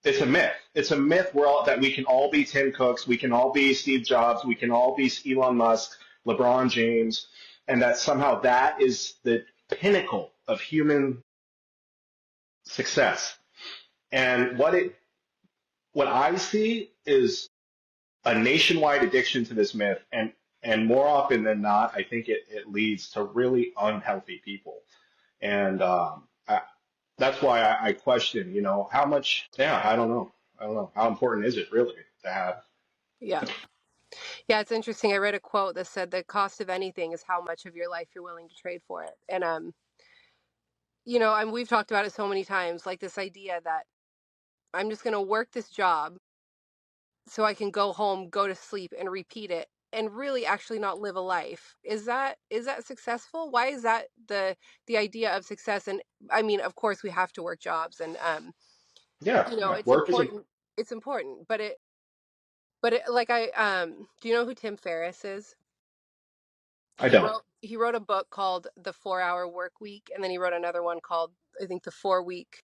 it's a myth. It's a myth that we can all be Tim Cooks, we can all be Steve Jobs, we can all be Elon Musk, LeBron James, and that somehow that is the pinnacle of human success. And what I see is a nationwide addiction to this myth, and more often than not, I think it leads to really unhealthy people. And that's why I question, you know, how much. Yeah, I don't know. I don't know how important is it really to have. Yeah. Yeah, it's interesting. I read a quote that said the cost of anything is how much of your life you're willing to trade for it. And and we've talked about it so many times, like this idea that I'm just going to work this job so I can go home, go to sleep and repeat it and really actually not live a life. Is that successful? Why is that the idea of success? And I mean, of course we have to work jobs and Yeah, yeah. it's Work isn't. important. It's important, but it like I do you know who Tim Ferriss is? I He don't. wrote a book called The 4 Hour Work Week, and then he wrote another one called, I think, The 4 Week.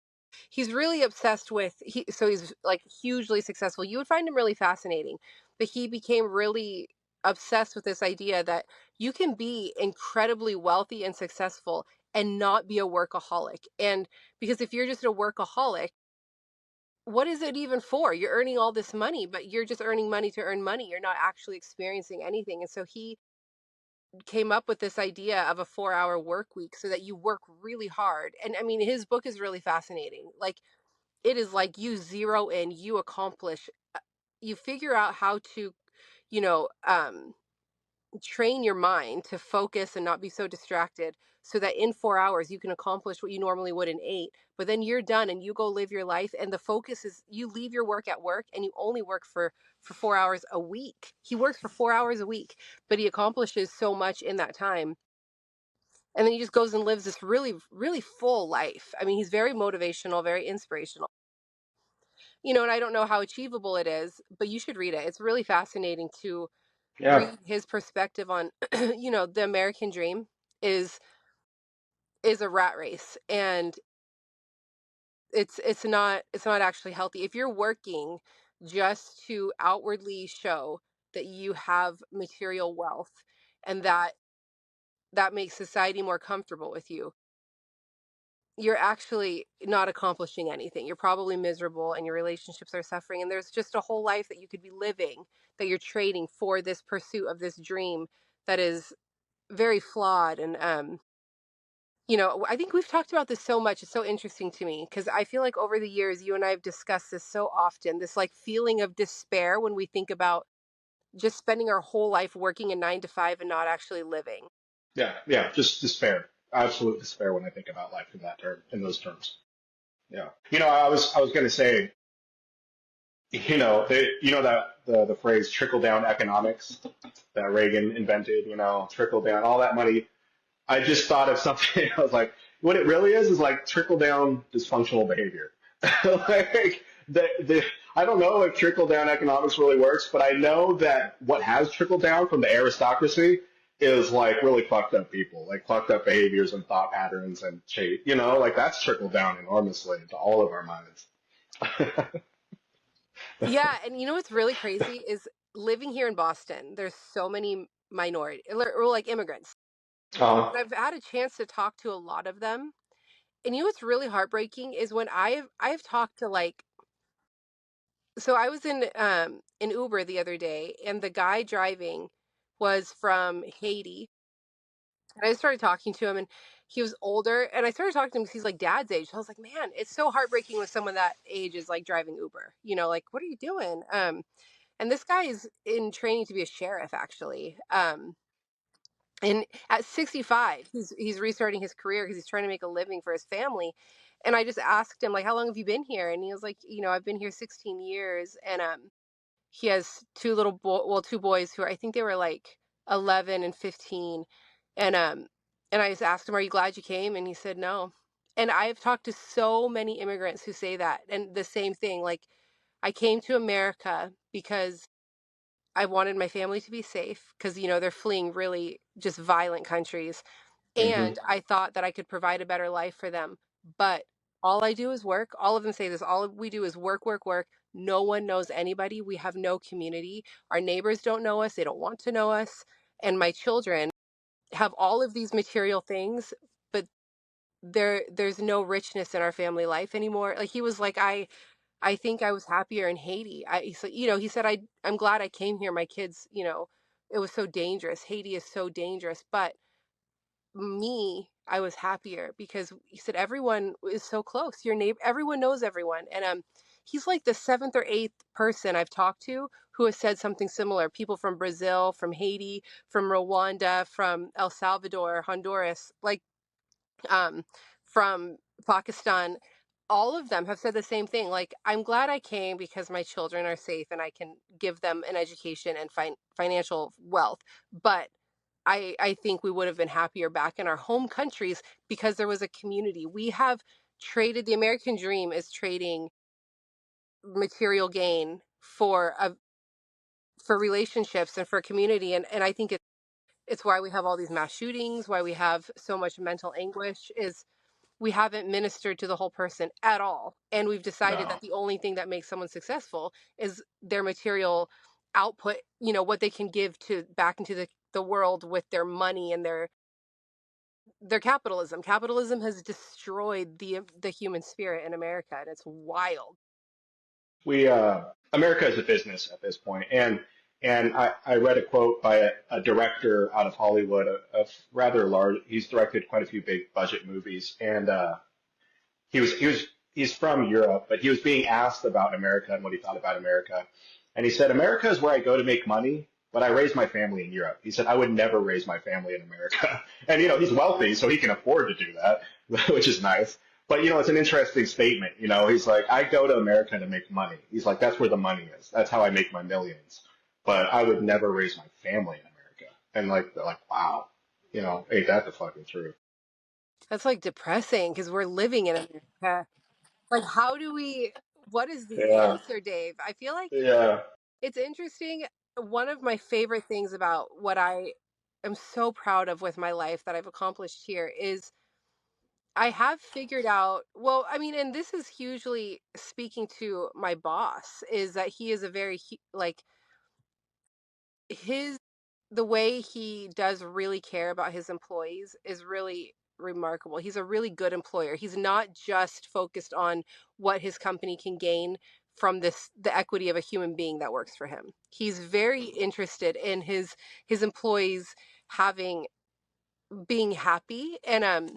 He's really obsessed with so he's like hugely successful. You would find him really fascinating, but he became really obsessed with this idea that you can be incredibly wealthy and successful and not be a workaholic. And because if you're just a workaholic, what is it even for? You're earning all this money, but you're just earning money to earn money. You're not actually experiencing anything. And so he came up with this idea of a 4 hour work week so that you work really hard. And I mean, his book is really fascinating. Like, it is like you zero in, you accomplish, you figure out how to, you know, train your mind to focus and not be so distracted so that in 4 hours you can accomplish what you normally would in eight. But then you're done and you go live your life. And the focus is you leave your work at work and you only work for 4 hours a week. He works for 4 hours a week, but he accomplishes so much in that time, and then he just goes and lives this really really full life. I mean, he's very motivational, very inspirational. And I don't know how achievable it is, but you should read it. It's really fascinating to Yeah, read his perspective on the American dream is is a rat race, and it's not actually healthy if you're working just to outwardly show that you have material wealth, and that makes society more comfortable with you. You're actually not accomplishing anything. You're probably miserable and your relationships are suffering. And there's just a whole life that you could be living that you're trading for this pursuit of this dream that is very flawed. And, I think we've talked about this so much. It's so interesting to me because I feel like over the years, you and I have discussed this so often, this like feeling of despair when we think about just spending our whole life working a 9 to 5 and not actually living. yeah, yeah. Just despair, absolute despair when I think about life in that term, in those terms. Yeah. You know, I was going to say, you know that the phrase trickle down economics that Reagan invented. You know, trickle down all that money. I just thought of something. I was like, what it really is like trickle down dysfunctional behavior. Like the I don't know if trickle down economics really works, but I know that what has trickled down from the aristocracy is like really fucked up people, like fucked up behaviors and thought patterns and shape. You know, like that's trickled down enormously into all of our minds. Yeah, and you know what's really crazy is living here in Boston, there's so many minority or like immigrants. uh, And I've had a chance to talk to a lot of them. And you know what's really heartbreaking is when I've talked to like, so I was in Uber the other day and the guy driving was from Haiti, And I started talking to him, and he was older, and I started talking to him because he's like dad's age. So I was like, man, it's so heartbreaking when someone that age is like driving Uber. Like, what are you doing? And this guy is in training to be a sheriff, actually. And at 65, he's restarting his career because he's trying to make a living for his family. And I just asked him, like, how long have you been here? And he was like, I've been here 16 years. And he has two boys who I think they were like 11 and 15. And I just asked him, are you glad you came? And he said no. And I've talked to so many immigrants who say that, and the same thing. Like, I came to America because I wanted my family to be safe because, they're fleeing really just violent countries. Hmm. And I thought that I could provide a better life for them. But all I do is work. All of them say this. All we do is work, work, work. No one knows anybody. We have no community. Our neighbors don't know us. They don't want to know us. And my children have all of these material things, but there's no richness in our family life anymore. Like, he was like, I think I was happier in Haiti. He said, I'm glad I came here. My kids, it was so dangerous. Haiti is so dangerous. But me, I was happier because he said everyone is so close. Your neighbor, everyone knows everyone. And he's like the seventh or eighth person I've talked to who has said something similar. People from Brazil, from Haiti, from Rwanda, from El Salvador, Honduras, like from Pakistan. All of them have said the same thing. Like, I'm glad I came because my children are safe and I can give them an education and financial wealth. But I think we would have been happier back in our home countries because there was a community. We have traded the American dream is trading material gain for relationships and for community. And I think it's why we have all these mass shootings, why we have so much mental anguish is we haven't ministered to the whole person at all. And we've decided No. that the only thing that makes someone successful is their material output, what they can give to back into the world with their money and their capitalism. Capitalism has destroyed the human spirit in America, and it's wild. We America is a business at this point, and I read a quote by a director out of Hollywood, a rather large. He's directed quite a few big budget movies, and he's from Europe, but he was being asked about America and what he thought about America, and he said, "America is where I go to make money, but I raise my family in Europe." He said, "I would never raise my family in America," and he's wealthy, so he can afford to do that, which is nice. But it's an interesting statement. He's like, "I go to America to make money." He's like, "That's where the money is. That's how I make my millions. But I would never raise my family in America." And like, wow, ain't that the fucking truth? That's like depressing because we're living in America. Like, what is the Yeah, answer, Dave? I feel like yeah, it's interesting. One of my favorite things about what I am so proud of with my life that I've accomplished here is I have figured out, well, I mean, and this is hugely speaking to my boss, is that he is a very, like, his, the way he does really care about his employees is really remarkable. He's a really good employer. He's not just focused on what his company can gain from the equity of a human being that works for him. He's very interested in his employees having being happy. And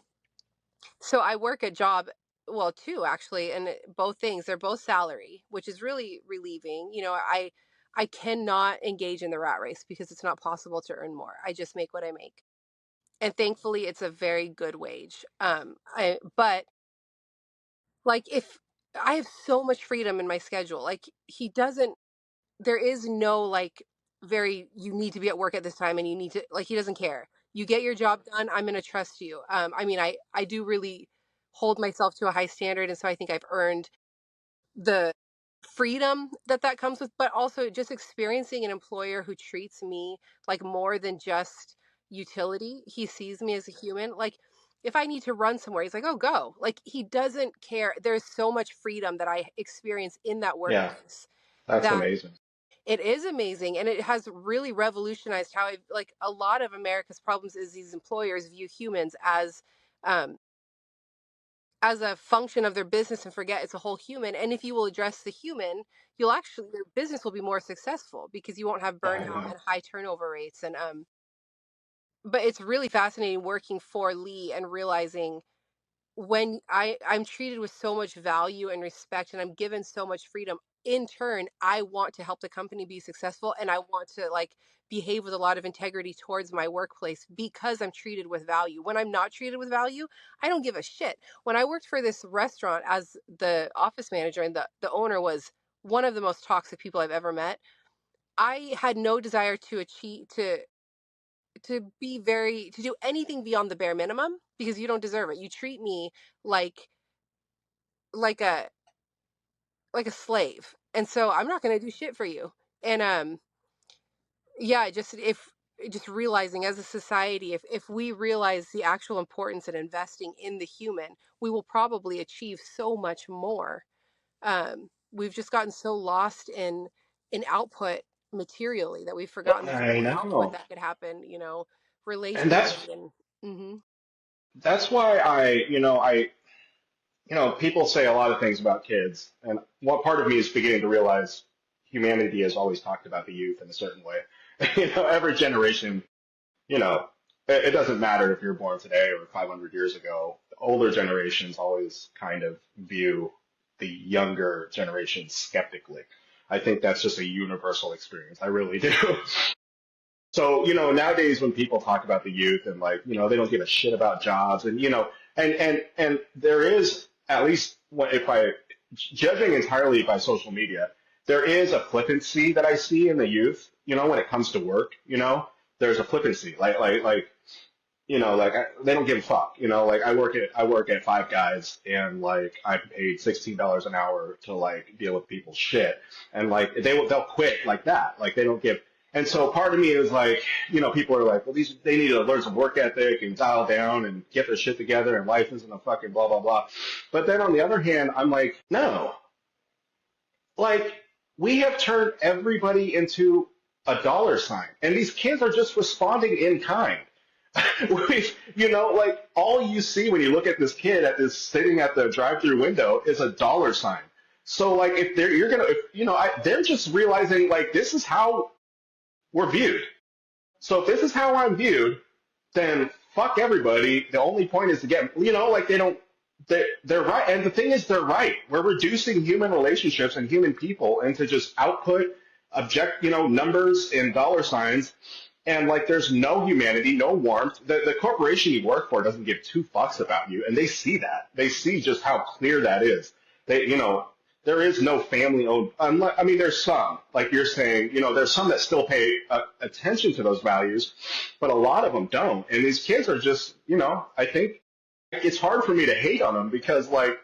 so I work a job, well, two actually, and both things, they're both salary, which is really relieving. I cannot engage in the rat race because it's not possible to earn more. I just make what I make. And thankfully it's a very good wage. But like, if I have so much freedom in my schedule, like, he doesn't, there is no like very, you need to be at work at this time and you need to, like, he doesn't care. You get your job done, I'm going to trust you. I mean, I do really hold myself to a high standard, and so I think I've earned the freedom that comes with, but also just experiencing an employer who treats me like more than just utility. He sees me as a human. Like, if I need to run somewhere, he's like, "Oh, go." Like, he doesn't care. There's so much freedom that I experience in that yeah. workplace That's that amazing. it is amazing, and it has really revolutionized how I, like, a lot of America's problems is these employers view humans um as a function of their business and forget it's a whole human. And if you will address the human, you'll actually, your business will be more successful because you won't have Yeah, I burnout know. and high turnover rates. And but it's really fascinating working for Lee and realizing when I'm treated with so much value and respect and I'm given so much freedom, in turn, I want to help the company be successful and I want to like behave with a lot of integrity towards my workplace because I'm treated with value. When I'm not treated with value, I don't give a shit. When I worked for this restaurant as the office manager and the owner was one of the most toxic people I've ever met, I had no desire to achieve to do anything beyond the bare minimum because you don't deserve it. You treat me like like a like a slave. And so I'm not going to do shit for you. And yeah, just realizing as a society if we realize the actual importance in investing in the human, we will probably achieve so much more. We've just gotten so lost in output materially that we've forgotten there's I more output know. that could happen, And relationally and mhm. that's why people say a lot of things about kids, and what part of me is beginning to realize humanity has always talked about the youth in a certain way. Every generation, you know, it doesn't matter if you're born today or 500 years ago. The older generations always kind of view the younger generation skeptically. I think that's just a universal experience. I really do. So, nowadays when people talk about the youth and like, they don't give a shit about jobs and, and there is at least if I judging entirely by social media, there is a flippancy that I see in the youth, when it comes to work, there's a flippancy they don't give a fuck, like I work at Five Guys and like I'm paid $16 an hour to like deal with people's shit and like they'll quit like that, like they don't give. And so part of me is like, people are like, well, they need to learn some work ethic and dial down and get their shit together and life isn't a fucking blah blah blah. But then on the other hand, I'm like, no, like we have turned everybody into a dollar sign and these kids are just responding in kind. Like all you see when you look at this kid at this sitting at the drive-through window is a dollar sign. So like if they're you're gonna if, they're just realizing like this is how we're viewed. So if this is how I'm viewed, then fuck everybody. The only point is to get like they don't they're right. And the thing is they're right. We're reducing human relationships and human people into just output, object, numbers and dollar signs and like, there's no humanity, no warmth. The corporation you work for doesn't give two fucks about you, and they see that. They see just how clear that is. There is no family-owned. I mean, there's some, like you're saying, there's some that still pay attention to those values, but a lot of them don't. And these kids are just, I think it's hard for me to hate on them because, like,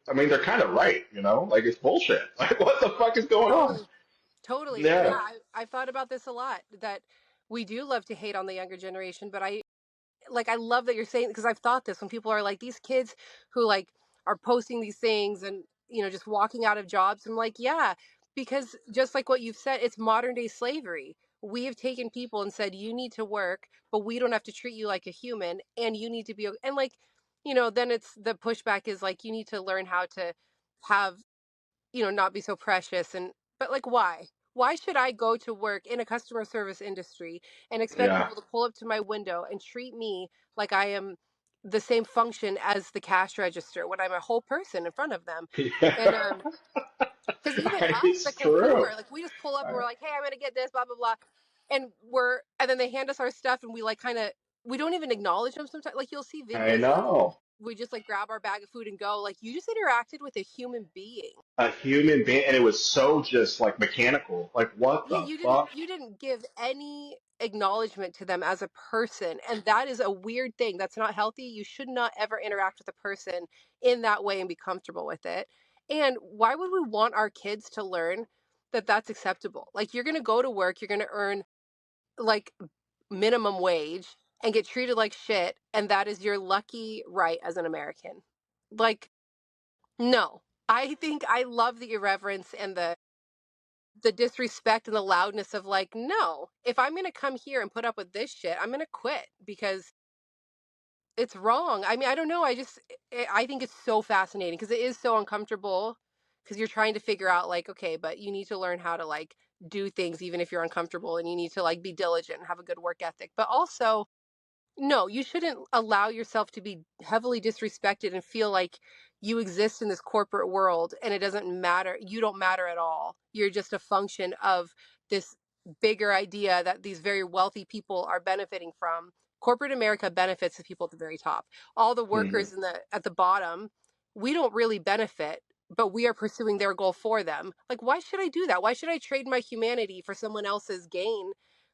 I mean, they're kind of right, like it's bullshit. Like, what the fuck is going on? Totally. Totally. Yeah, Yeah, I've thought about this a lot that we do love to hate on the younger generation, but I love that you're saying because I've thought this when people are like these kids who like are posting these things and just walking out of jobs. I'm like, yeah, because just like what you've said, it's modern day slavery. We have taken people and said you need to work, but we don't have to treat you like a human, and you need to be and like then it's the pushback is like you need to learn how to have not be so precious and but like why should I go to work in a customer service industry and expect yeah, people to pull up to my window and treat me like I am the same function as the cash register when I'm a whole person in front of them? And yeah. because even us, the It's true. consumer, like we just pull up and we're like, hey, I'm gonna get this, blah blah blah, and then they hand us our stuff and we like kind of we don't even acknowledge them sometimes. Like you'll see I videos of know. we just like grab our bag of food and go. Like you just interacted with a human being. A human being, and it was so just like mechanical. Like, what Yeah, the fuck? you didn't give any acknowledgement to them as a person, and that is a weird thing. That's not healthy. You should not ever interact with a person in that way and be comfortable with it. And why would we want our kids to learn that that's acceptable? Like you're going to go to work, you're going to earn like minimum wage and get treated like shit, and that is your lucky right as an American. Like no. I think I love the irreverence and the disrespect and the loudness of like, no, if I'm going to come here and put up with this shit, I'm going to quit because it's wrong. I mean, I don't know. I think it's so fascinating because it is so uncomfortable because you're trying to figure out like, okay, but you need to learn how to like do things even if you're uncomfortable, and you need to like be diligent and have a good work ethic. But also, no, you shouldn't allow yourself to be heavily disrespected and feel like you exist in this corporate world and it doesn't matter. You don't matter at all. You're just a function of this bigger idea that these very wealthy people are benefiting from. Corporate America benefits the people at the very top. All the Hmm. workers at the bottom, we don't really benefit, but we are pursuing their goal for them. Like, why should I do that? Why should I trade my humanity for someone else's gain?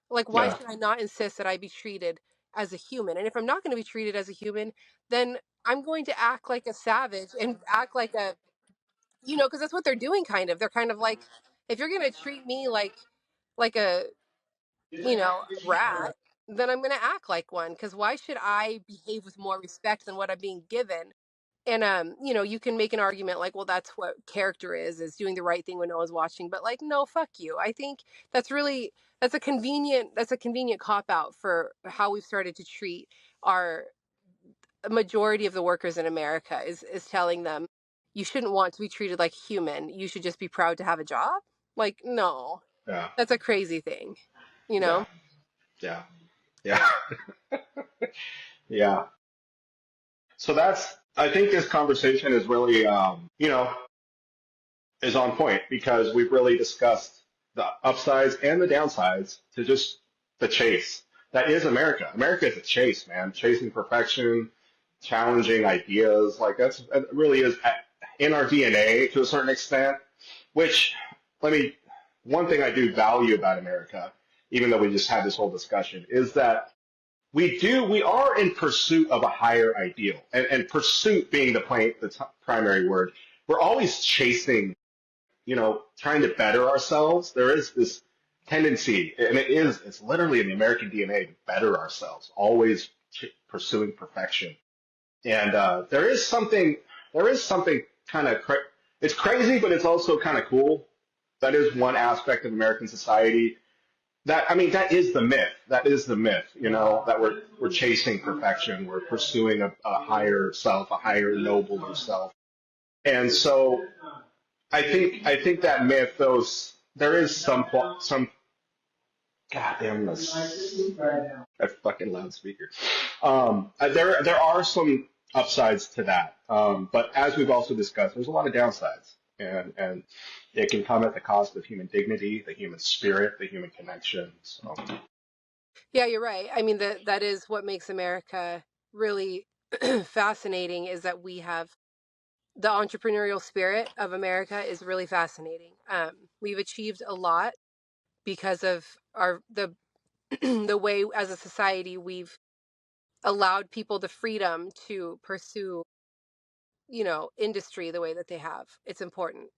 Like, why Yeah. should I not insist that I be treated as a human? And if I'm not going to be treated as a human, then I'm going to act like a savage and act like a, because that's what they're doing kind of. They're kind of like, if you're going to treat me like a, rat, then I'm going to act like one, because why should I behave with more respect than what I'm being given? And you can make an argument like, well, that's what character is doing the right thing when no one's watching. But like, no, fuck you. I think that's a convenient cop out for how we've started to treat our majority of the workers in America, is telling them you shouldn't want to be treated like human. You should just be proud to have a job. Like, no, Yeah. that's a crazy thing, you Yeah. know? Yeah. Yeah. Yeah. So I think this conversation is really, is on point because we've really discussed the upsides and the downsides to just the chase. That is America. America is a chase, man. Chasing perfection, challenging ideas. Like it really is in our DNA to a certain extent, which let me, one thing I do value about America, even though we just had this whole discussion, is that we are in pursuit of a higher ideal, and pursuit being the primary word. We're always chasing, trying to better ourselves. There is this tendency, and it's literally in the American DNA to better ourselves, always pursuing perfection. And there is something kind of, it's crazy, but it's also kind of cool. That is one aspect of American society. That is the myth. That is the myth, that we're chasing perfection. We're pursuing a higher self, a higher, nobler self. And so I think that myth, there is some goddamn that fucking loudspeaker. There are some upsides to that, but as we've also discussed, there's a lot of downsides, and it can come at the cost of human dignity, the human spirit, the human connection. So Yeah, you're right. I mean, that is what makes America really fascinating, is that we have the entrepreneurial spirit of America is really fascinating. We've achieved a lot because of the way as a society we've allowed people the freedom to pursue, industry the way that they have. It's important.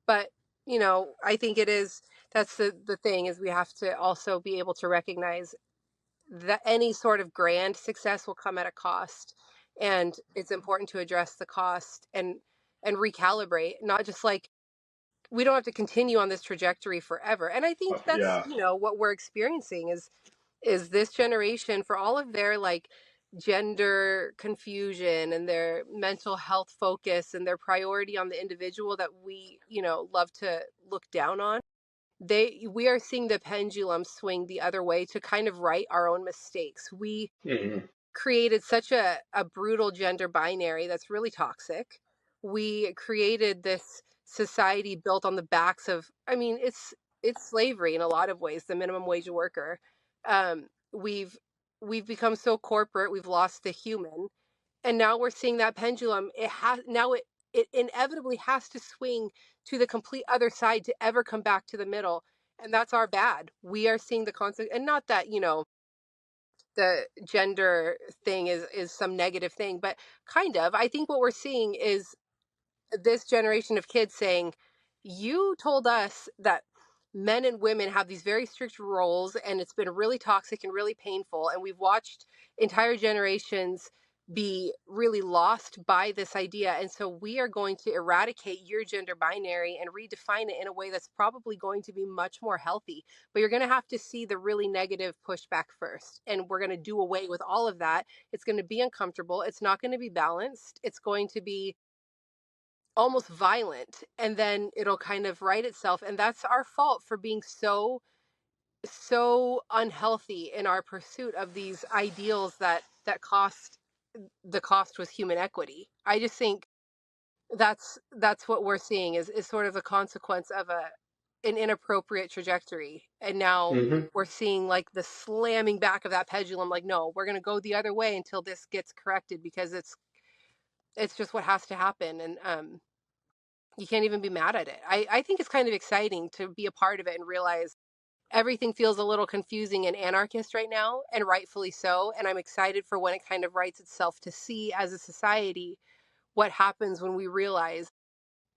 But I think that's the thing, is we have to also be able to recognize that any sort of grand success will come at a cost, and it's important to address the cost and recalibrate. Not just like, we don't have to continue on this trajectory forever. And I think that's, yeah. what we're experiencing is this generation, for all of their like gender confusion and their mental health focus and their priority on the individual that we, love to look down on. We are seeing the pendulum swing the other way to kind of right our own mistakes. We Hmm. created such a brutal gender binary that's really toxic. We created this society built on the backs of, I mean, it's slavery in a lot of ways, the minimum wage worker. We've become so corporate, we've lost the human, and now we're seeing that pendulum. It inevitably has to swing to the complete other side to ever come back to the middle, and that's our bad. We are seeing the consequence, and not that the gender thing is some negative thing, but kind of. I think what we're seeing is this generation of kids saying, you told us that men and women have these very strict roles, and it's been really toxic and really painful, and we've watched entire generations be really lost by this idea, and so we are going to eradicate your gender binary and redefine it in a way that's probably going to be much more healthy. But you're going to have to see the really negative pushback first, and we're going to do away with all of that. It's going to be uncomfortable. It's not going to be balanced. It's going to be almost violent, and then it'll kind of right itself, and that's our fault for being so unhealthy in our pursuit of these ideals that cost the cost was human equity. I just think that's what we're seeing is sort of a consequence of an inappropriate trajectory, and now Hmm. we're seeing like the slamming back of that pendulum, like, no, we're going to go the other way until this gets corrected, because it's just what has to happen. And you can't even be mad at it. I think it's kind of exciting to be a part of it and realize everything feels a little confusing and anarchist right now, and rightfully so. And I'm excited for when it kind of rights itself, to see as a society what happens when we realize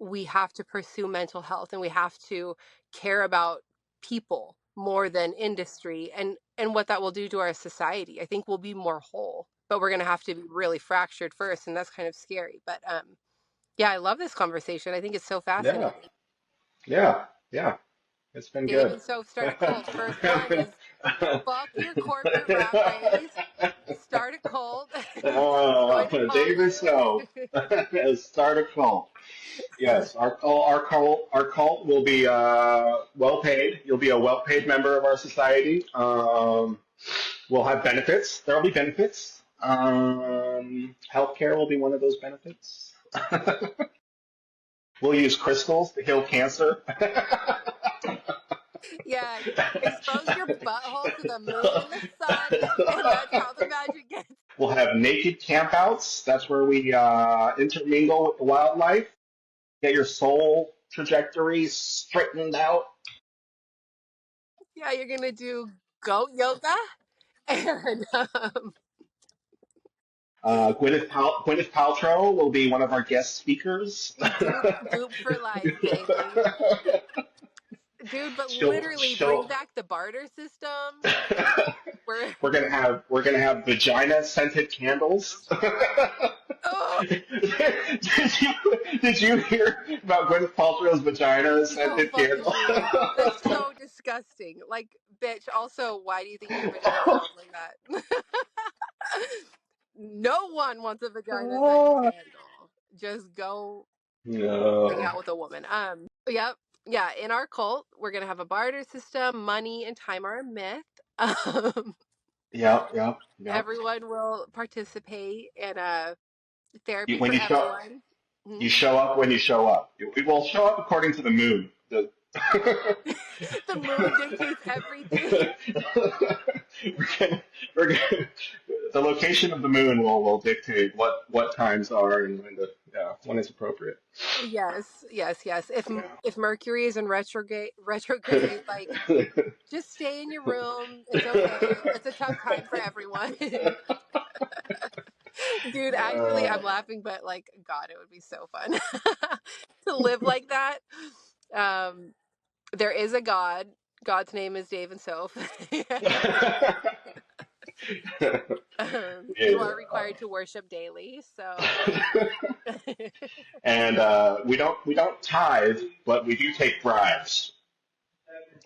we have to pursue mental health and we have to care about people more than industry, and what that will do to our society. I think we'll be more whole, but we're going to have to be really fractured first, and that's kind of scary. But yeah, I love this conversation. I think it's so Yeah, fascinating. yeah, yeah. It's been Dave good. and Soph start a cult. First one is fuck your corporate rat race. Start a cult. Join the David commune. Snow start a cult. Yes, our cult will be well paid. You'll be a well paid member of our society. We'll have benefits. There will be benefits. Healthcare will be one of those benefits. We'll use crystals to heal cancer. Yeah, expose your butthole to the moon and the sun, and that's how the magic gets. We'll have naked campouts. That's where we intermingle with the wildlife. Get your soul trajectory straightened out. Yeah, you're gonna do goat yoga, and Gwyneth Paltrow will be one of our guest speakers. goop for life, baby. Dude, but literally bring She'll back the barter system. We're we're gonna have vagina scented candles. oh, Did you hear about Gwyneth Paltrow's vagina so scented fucking candle? weird. That's so disgusting. Like, bitch. Also, why do you think your vagina smells like that? No one wants a vagina scented candle. Just go hang No. out with a woman. Yep. Yeah, in our cult, we're gonna have a barter system. Money and time are a myth. Um, Yep, yep, yep. everyone will participate in a You, therapy when for you show everyone. you Mhm. show up when you show up. It will show up according to the moon. The moon dictates everything. we're gonna, the location of the moon will dictate what times are and when it's appropriate. Yes, yes, yes. If Mercury is in retrograde, like, Yeah. just stay in your room. It's okay. It's a tough time for everyone. Dude, actually, uh, I'm laughing, but like, God, it would be so fun to live like that. Um, there is a God. God's name is Dave and Soph. You yeah. are required to worship daily, so And we don't tithe, but we do take bribes.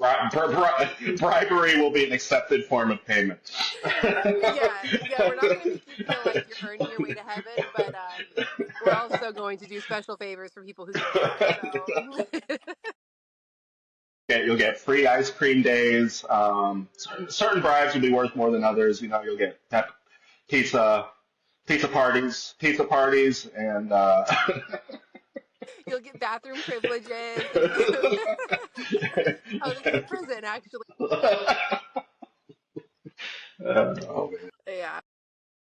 Bribery will be an accepted form of payment. yeah, yeah. We're not going to make you feel like you're earning your way to heaven, but we're also going to do special favors for people who give. So You'll get free ice cream days. Certain bribes will be worth more than others. You'll get pizza, pizza parties, and you'll get bathroom privileges. Oh, this is prison, actually. oh man, Yeah,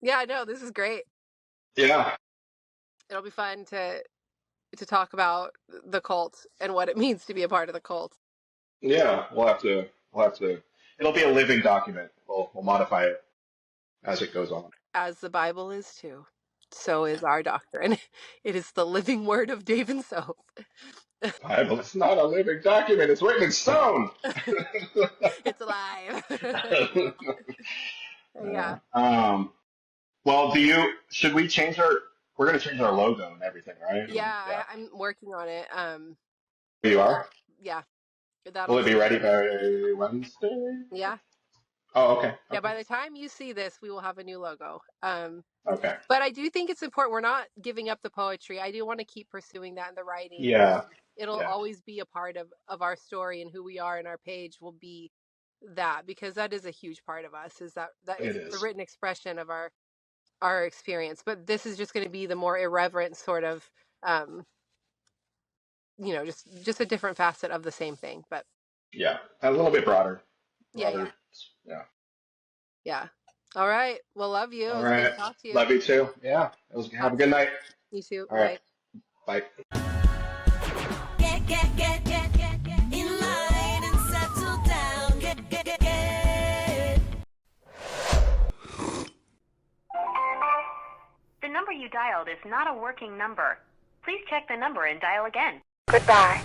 yeah. No, this is great. yeah, It'll be fun to talk about the cult and what it means to be a part of the cult, yeah. We'll have to. It'll be a living document. We'll modify it as it goes on. as the Bible is too. So is our doctrine. It is the living word of Dave and Soph. Bible is not a living document. It's written in stone. It's alive. Yeah. Yeah. Well, should we change we're going to change our logo and everything, right? Yeah, Yeah. I'm working on it. You are? Yeah, Will that'll it be soon. ready by Wednesday? Yeah. Oh, okay. Yeah, Okay. by the time you see this, we will have a new logo. Okay. But I do think it's important. We're not giving up the poetry. I do want to keep pursuing that in the writing. Yeah. It'll Yeah. always be a part of our story, and who we are, and our page will be that, because that is a huge part of us, is that It it's the is. written expression of our experience. But this is just going to be the more irreverent sort of, um, just a different facet of the same thing. But Yeah. A little bit broader. yeah, yeah, Broader. Yeah. yeah. All right. Well, love you. It All was good right. to talk to you. Love you too. Yeah. Have Talk a good soon. night. You too. All right. Bye. Bye. Get in line and settle down. Get. The number you dialed is not a working number. Please check the number and dial again. Goodbye.